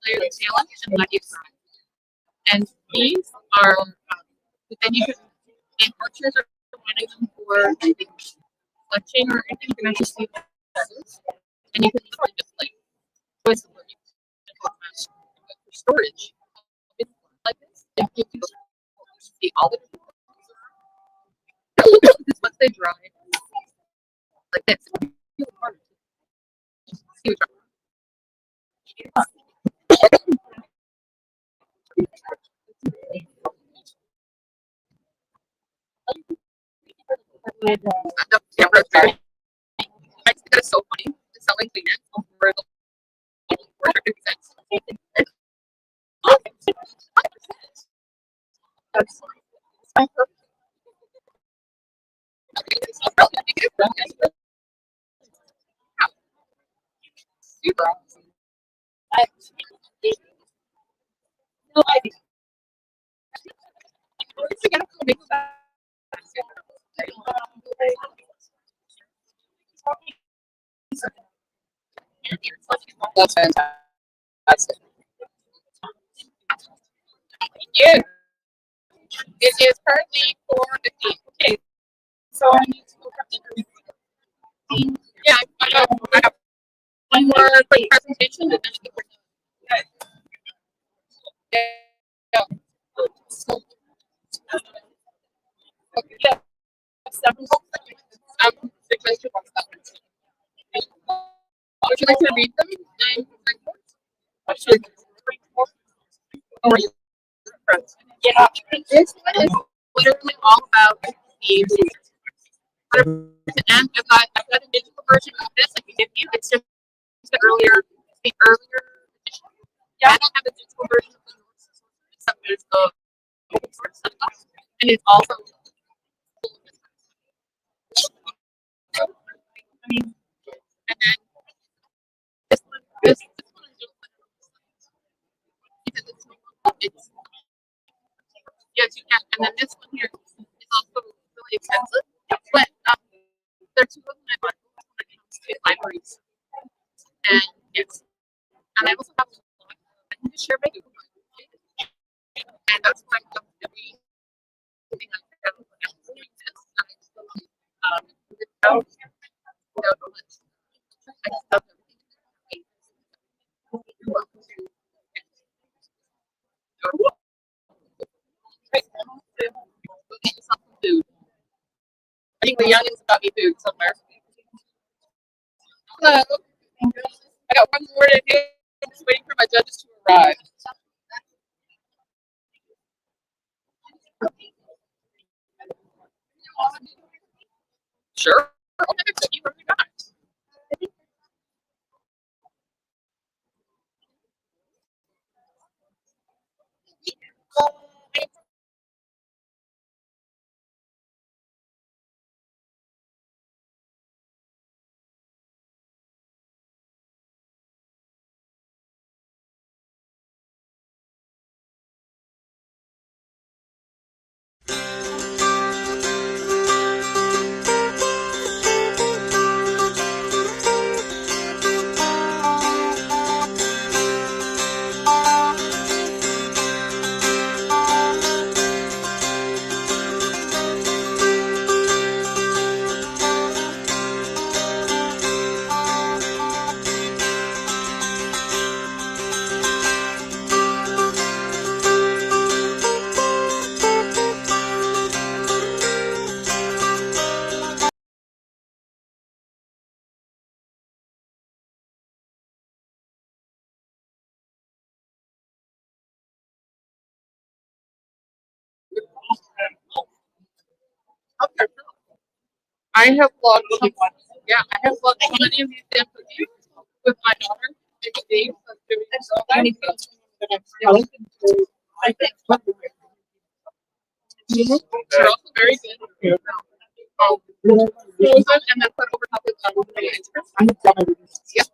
Layer the tail up and let it dry. And these are, then you can, in orchards or wanting them for fletching or anything, you can actually see the feathers. And you can literally just like choice of what you can for storage. It's like this. If you can see all the this once they dry, like this. See what the camera is very. I think that's so funny. It's selling cleaner for the 50 cents. That's super awesome. I no idea. It's gonna come big back. That's fantastic. Yeah, it is currently 4:15. Okay, so I need to go prep. Yeah, I have one more quick presentation and then I think we're done. Yeah. So, okay, yeah. Seven. Because you want that. Would you like to read them? Actually, yeah, this one is literally all about thieves. And I've got a digital version of this I can give you. It's just the earlier edition. Yeah, I don't have a digital version of the except there's the open source stuff. And it's also I mean, and then this one is just because it's yes you can. And then this one here is also really expensive. But there are two of them I bought when it comes to libraries. And it's and I also have a lot I can just share my Google Drive. And that's why I'm going to be doing like doing this. Without much I just have everything. Go get yourself some food. I think the youngins got me food somewhere. Hello. I got one more to do. I'm just waiting for my judges to arrive. Sure. I'll take a cookie from you guys. I have logged I have logged so many of these damn cookies with my daughter every day of doing they're also very good. Frozen and then put over top of ice cream. Yep.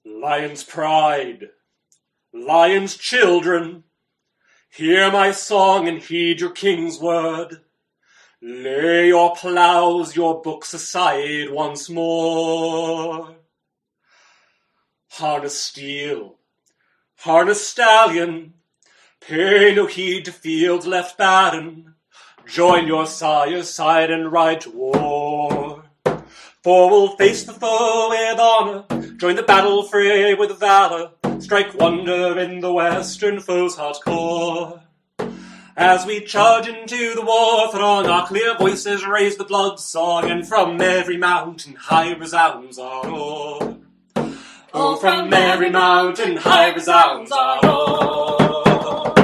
Lion's pride, lion's children, hear my song and heed your king's word. Lay your ploughs, your books aside once more. Harness steel, harness stallion, pay no heed to fields left barren. Join your sire's side and ride to war. For we'll face the foe with honor, join the battle fray with valor, strike wonder in the western foe's hard core. As we charge into the war throng, our clear voices raise the blood song, and from every mountain high resounds our roar. Oh, from every mountain high resounds our roar.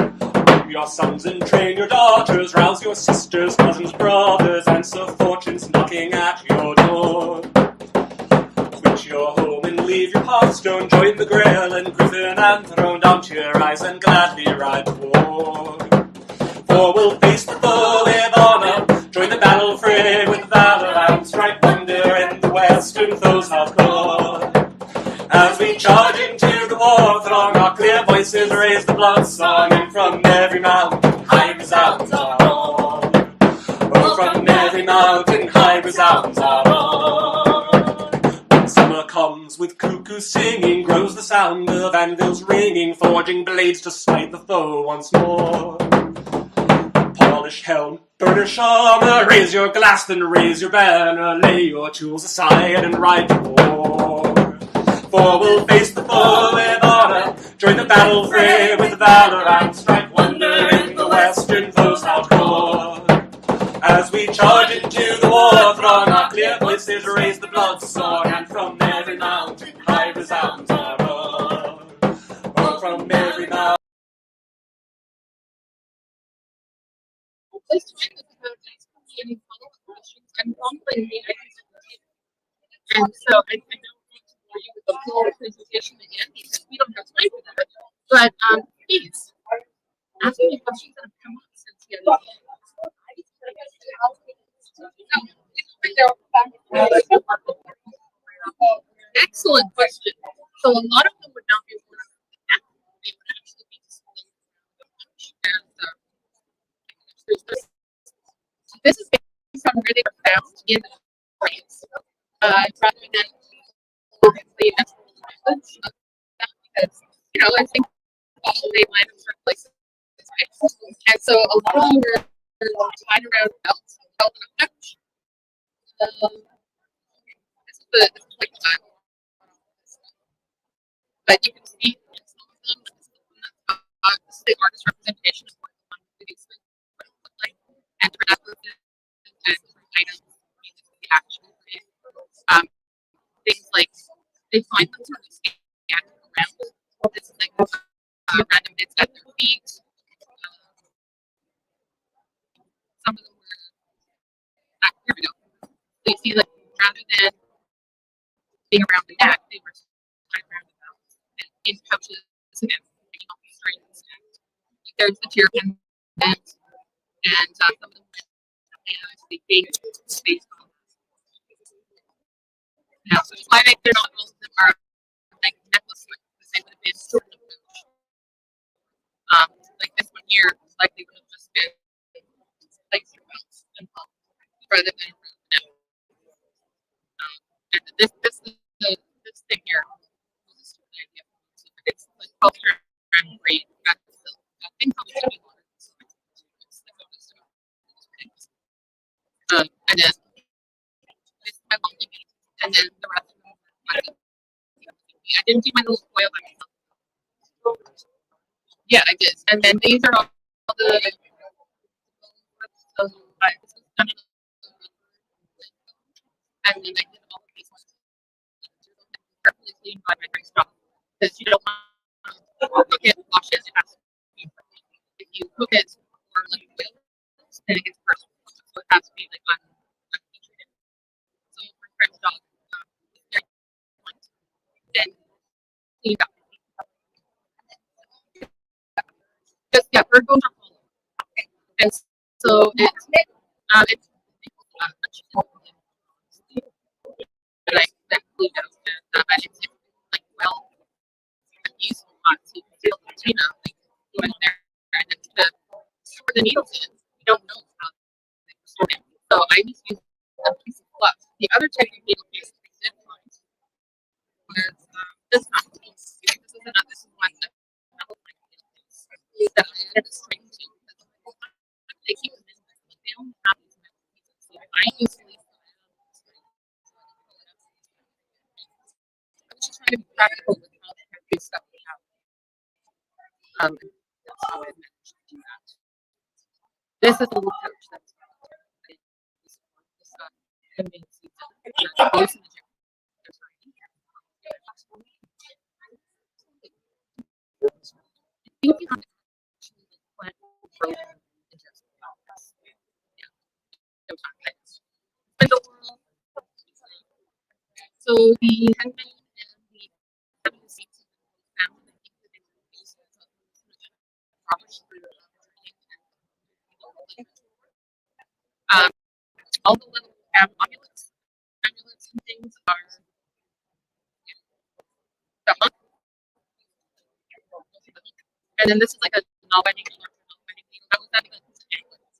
Groom your sons and train your daughters, rouse your sisters, cousins, brothers, answer fortune's knocking at your door. Quit your home and leave your hearthstone, join the Grail and Griffin and Throne, down to your eyes and gladly ride to war. For we'll face the foe with honor, join the battle fray with valor, and strike wonder in the western foe's hardcore. As we charge into the war throng, our clear voices raise the blood song, and from every mountain high resounds our roar. Oh, from every mountain high resounds our roar. When summer comes with cuckoos singing, grows the sound of anvils ringing, forging blades to smite the foe once more. Polish helm, burnish armor, raise your glass, then raise your banner, lay your tools aside and ride to war. For we'll face the foe with honor, join the battle fray with valor, and strike wonder in the western foe's hardcore. As we charge into the war throng, our clear voices raise the blood song, and from every mountain high resounds our roar. Oh, from every mountain. This time is about nice any follow-up questions. I'm probably and so I don't want to bore you with the whole presentation again because we don't have time for that. But please ask me questions that have come up since the other day. Excellent question. So a lot of them would not be worth that. They would actually be displayed and this is based on where they were found in the France, rather than obviously natural language. Because I think also they land in certain places, right? And so a lot of them were tied around belts, held in a pouch. This is like the Bible. But you can see in some of them, this is the artist representation of what the one movies would look like, and for necklaces and different items, the actual um, things like they find them sort of scattered around. This is like random bits at their feet. Some of them were here we go. So you see, like rather than being around the neck, they were tied around the mouth and in pouches again, making all these strings. There's the tear pendant, and some of them actually being based on now. So it's why they're not all of them are like necklace because they would have been sort of like this one here likely would have just been like belts and rather than around the neck. And this is this thing here. This is the idea. So it's like culture and great. That thing probably should be water. And then this is my monkey meat, and then the rest of them. I didn't do my little foil by myself. Yeah, I did. And then these are all the. So this was done in and then I did all of these ones carefully cleaned by my rice straw because you don't want to cook it, wash it, it has to be. If you cook it or like oil, then it gets personal. So it has to be like untreated. So for French dog, then clean up. Because yeah, bird bones are hollow, and so it's a chicken that I that cleaned out, and it's like well useful not to feel the tuna like go in there and then to store the needles in. You don't know how they store them. So I just use a piece of fluff. The other type of needle case I did find was this one. This is one that I don't like needle case that I added a string to because they keep them in there. Like, they don't have these metal pieces. So I usually I was just trying to be practical with how the heavy stuff we have. That's how I managed to do that. This is a little pouch that's convinced you that goes in the gym. There's you can actually plant frozen in just yeah, no time. But the world. So the henbane and the seven seats found that they could use all the little amulets and things are the hook. And then this is like a non-binding needle. That was having a piece of anklets.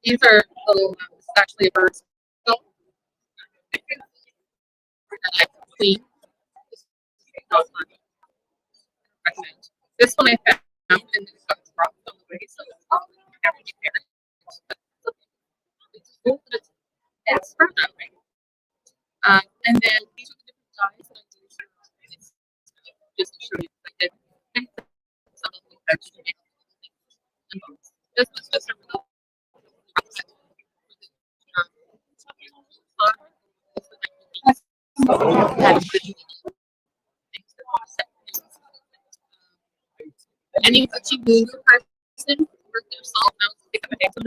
These are little, this is actually a bird's skull. And I clean. Recommend. This one I found and it got dropped on the way, so I have to repair it. It's cool, but it's spread that way. And then these are the different dyes that I use. Just to show you, I did some of the extra. This was just a real any touchy move person work their salt and I was pick up an extra.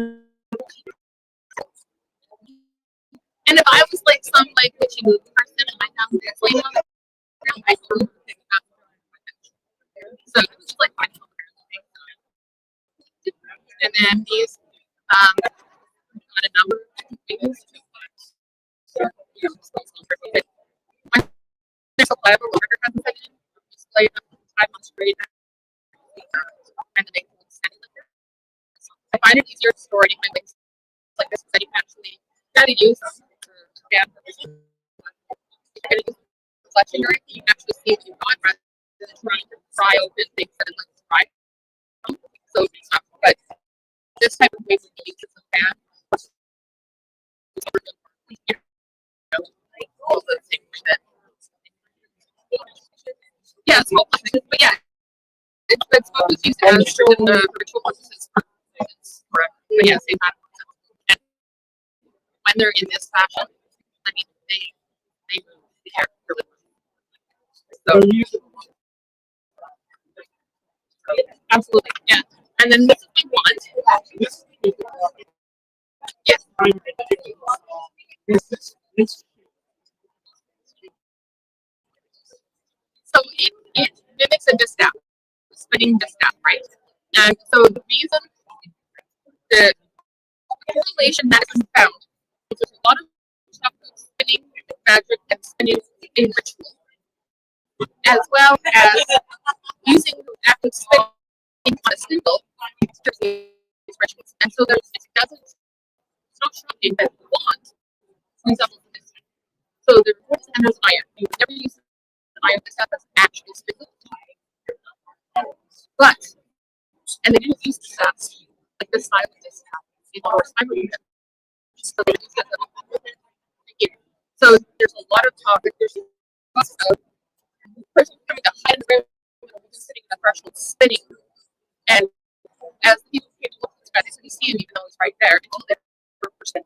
And if I was like some like witchy move person and I found this lady on the ground, I would pick up. So it was like finding all the and then these got a number of different things to when there's a level order has a second, just play them 5 months straight and then make them steady like that. I find it easier to store any of my links like this because I can actually gotta use them for scan purposes. You're gonna use reflection or you can actually see if you've got rather than trying to pry open things that are like dry. So but this type of way would be used as a fan. All those things that Yeah, small plastic, but yeah, it's focused used as in the ritual purposes. Correct. But yeah, same time. And when they're in this fashion, I mean, they move the hair really well. So, absolutely, yeah. And then this is my wand. Yes. So it mimics a distaff, spinning distaff, right? And so the reason, the correlation that has been found is there's a lot of stuff with spinning magic and spinning in ritual, as well as using active spinning on a symbol to create these rituals. And so it's not shocking that the wand resembles this. So there's wood and there's iron. You would never use iron distaff as actual spindle. But, and they didn't use the staffs like this style of distaff in our cyber. So they use it. So there's a lot of talk. There's lots of the person coming to hide the room, sitting in the threshold spinning. And as people came to look at this guy, they couldn't see him even though he's right there until they were percent.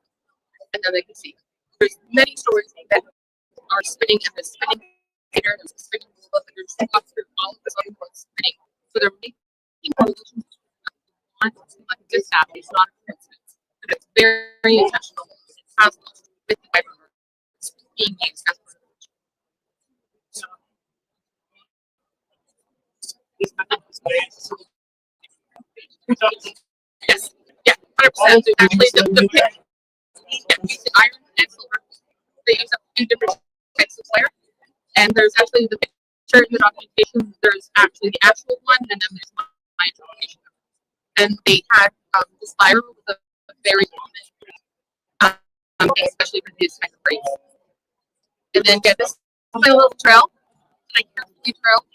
And then they can see. There's many stories that are spinning and there's spinning theater, there's a spinning book, and there's walk through all of this other spinning. So they're making correlations like this happen. It's not a coincidence. And it's very intentional. It has with the fiber being used as part of the yes, yeah, 100%. Actually, the using iron and silver. They use a few different types of wire, and there's actually the picture in the documentation. There's actually the actual one, and then there's my interpretation. And they had the spiral with a very common, especially for these type of braids. And then get this my little trail, and I carefully trail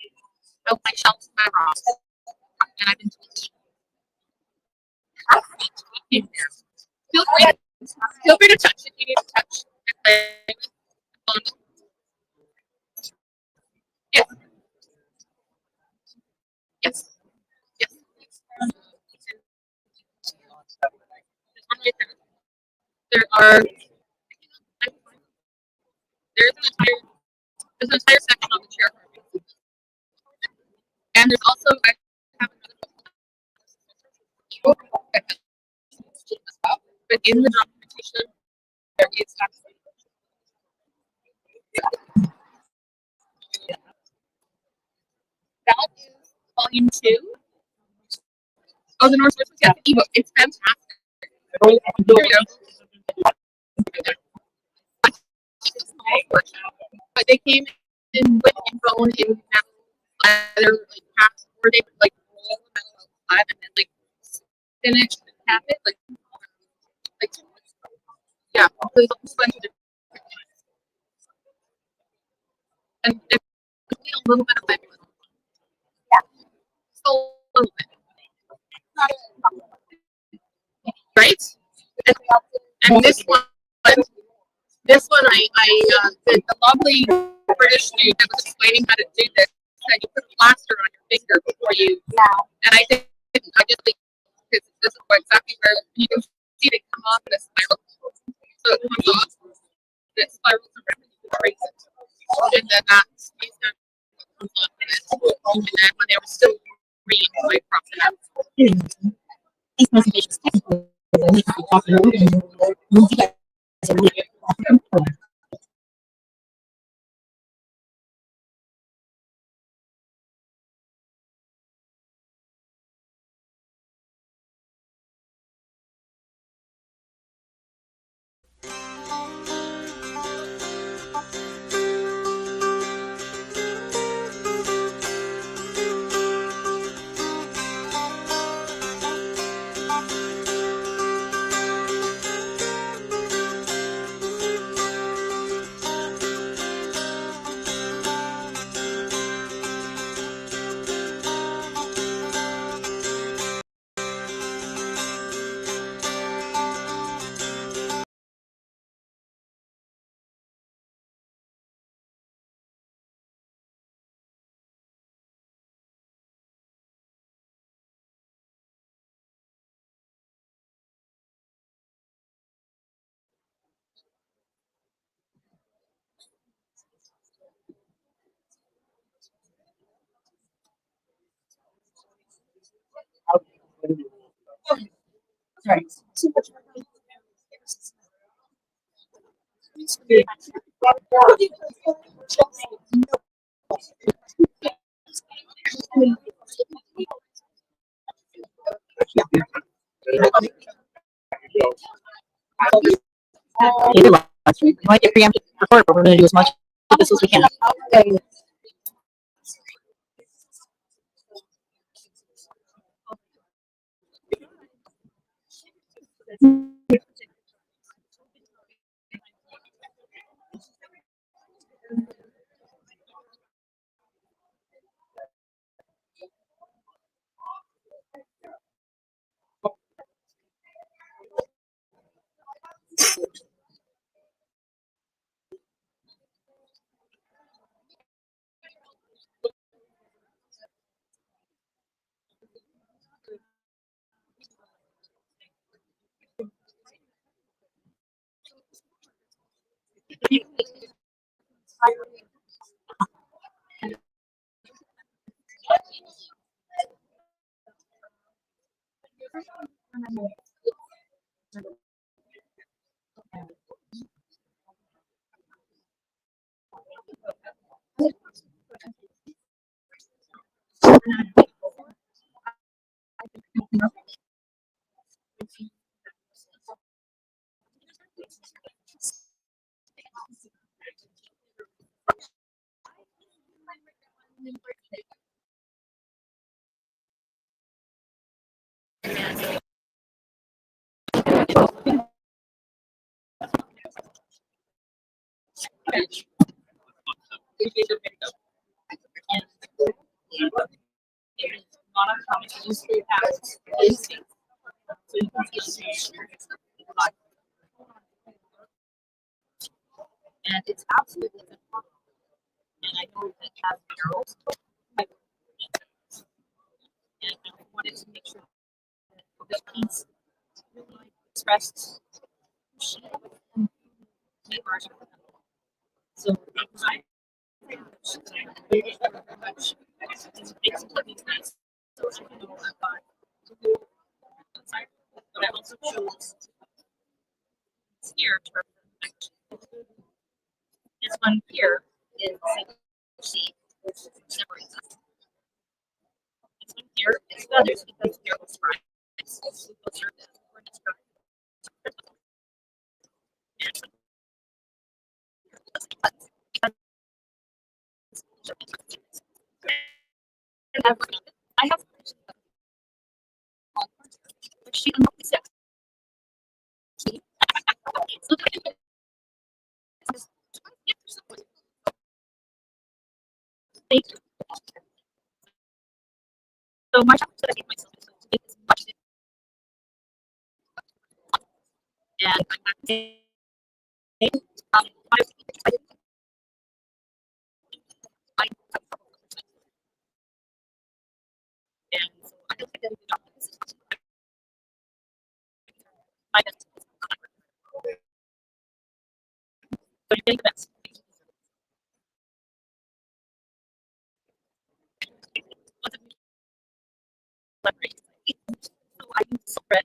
out my shelves and my rocks, and I've been told feel free to touch if you need to touch. Yes. Yes. Yes. There are there's an entire section on the chair carving. And there's also I have another book as well. But in the documentation there is actually that is volume 2. Oh, the North Source, yeah, the ebook. It's fantastic. Here we go. But they came in with bone in metal leather, like packs, or they would like roll the metal outside and then like finish and cap it, like yeah. So there's a bunch of different and a little bit of lemon. Yeah. So a little bit. Right? And this one I the lovely British dude that was explaining how to do this said you put a plaster on your finger before you. Yeah. And I didn't. I just think because this is exactly where you can see it come off in a spiral. So it comes off. And it spirals around and you can trace it. And then that's comes off in it. And then when they were still reading my process. These presentations technically need to be popular and Sorry. Okay, we lost. We might get preempted record, but we're going to do as much of this as we can. And it's absolutely phenomenal. And I know that it has barrels. And I wanted to make sure that this piece really expressed flavors. So I very much makes it nice. So I know but I also chose here to represent this one here is see separates us. This one here is feathers because here was fried. I have she so my challenge that I gave myself is to make as much and I'm not saying I and so I don't think that a good job. This is my best. So you're getting the best. So I use spread.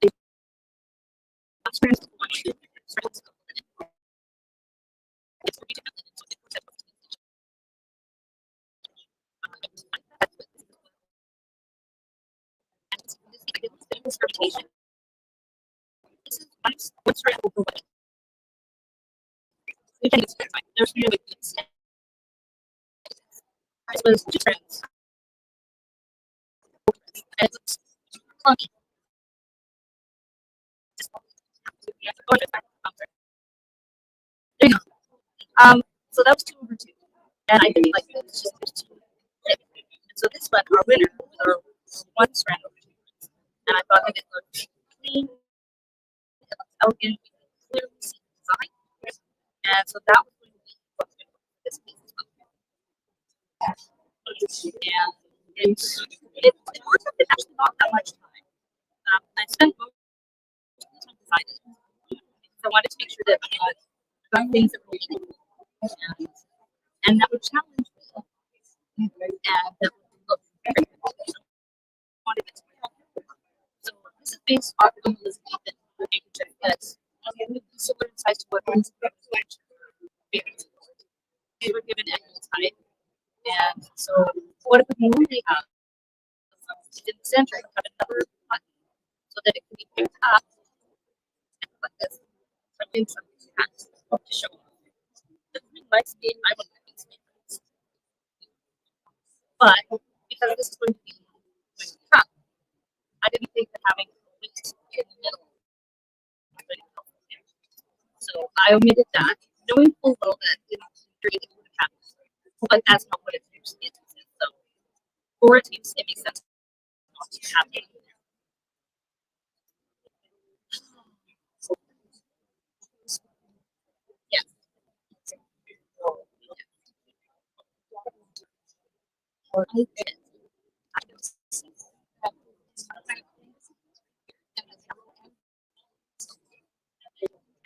Interpretation. This is what's right over what. We can use there's no way to say. This was two trends. It's funky. There you go. So that was 2/2. And I didn't like this. Just two. And so this one, our winner, was our one strand over 2. And I thought that it looked clean, it looked elegant, we could clearly see the design. And so that was going to be what's going to work for this piece as well. And it worked out in actually not that much time. I spent most of the time designing. So I wanted to make sure that I got things that were really cool. And that would challenge me. And that would look very good. I wanted it to be helpful. So this is based off of Elizabethan architecture that's similar in size to what they were given annual time. And so what if we only have in the center of another button so that it can be picked up and put this something to show up. The thing might be I would like to make this. But because this is going to be cut, I didn't think that having a weight in the middle would really help. So I omitted that, knowing full well that in theory it would have happened. But that's not what it usually is. So for teams, it makes sense not to have it. Yeah. I did. I was-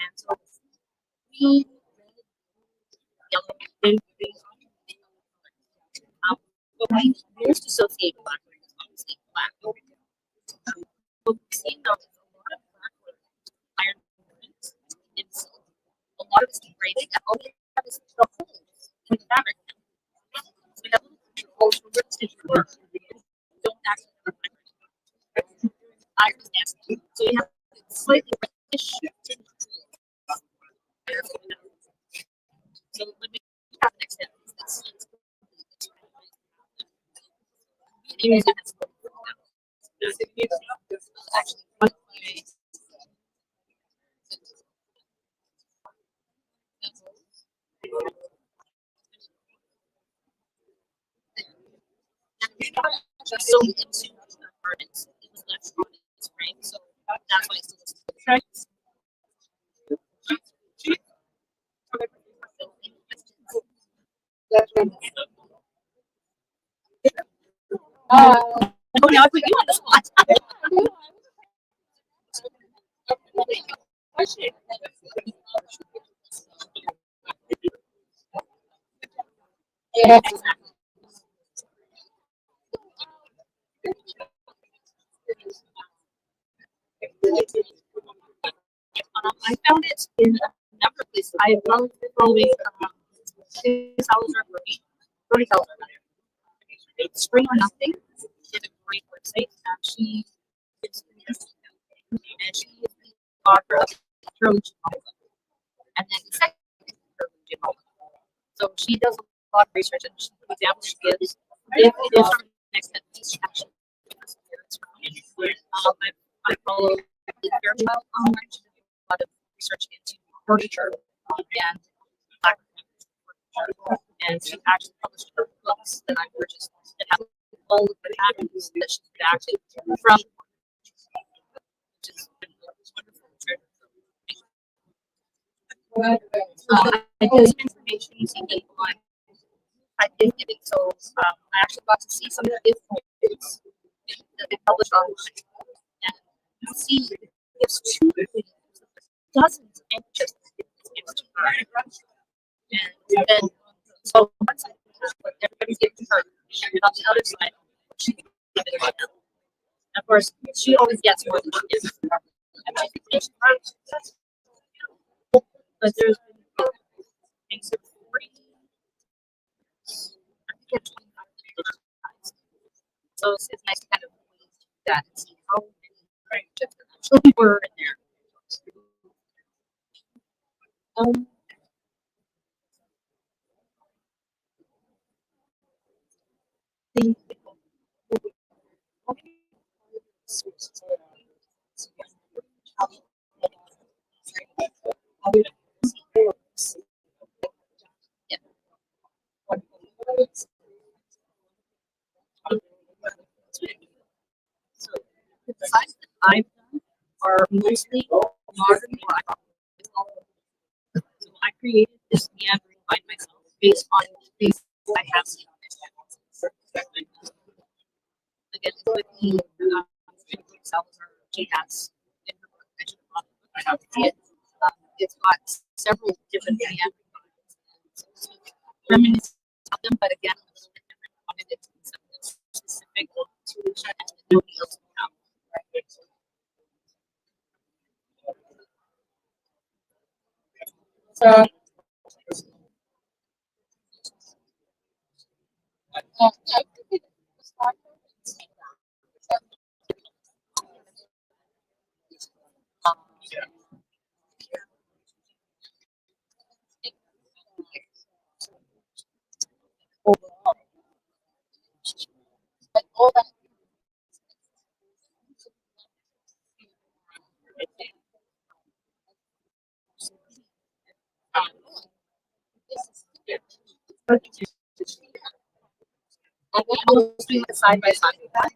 And so we yellow and green. But we most associate black with obviously black. But we've seen now a lot of black iron ornaments in silk. A lot of it's degraded, and all we have is the holes in the fabric. So we have little holes for which stitch work. Don't actually have iron is nasty. So you have slightly reddish tinge. So when we have next step, it's actually one way. So into gardens, it was left on in spring, so that's why it's still tracks. Oh, now I put you on the spot. Yeah. I found it in a number of places. I love following Salazar Brody Salazar. Spring or Nothing is a great website. She is and she is the author of Trilogy Novel. And then the second is Trilogy Novel. So she does a lot of research and she, the example she gives, if it is from the next step, she actually I follow it very well online. She does a lot of research into furniture and black furniture. And she actually published her books that I purchased that have all of the patterns that she's adapted from, which is wonderful. I did some information seeking on I did giving, so I actually got to see some of the gifts that they published online, and you see it's two dozens and just gifts to her, and then so on one side what everybody's giving to her, and on the other side she giving it to them. Of course, she always gets more than she gives. But there's things that are free. I think it's 25 so it's nice to kind of do that and see how many chips actually were in there. The So the designs that I've done are mostly modern black. So I created this meandering by myself based on things I have seen. Again, it's with the Salazar she has in her book. I should have bought the book. I have to see it. It's got several different meandering lines. Reminiscent of them, but again, a little bit different. I wanted it to be something specific to each other that nobody else would have. So, I think I'll just do it side by side with that.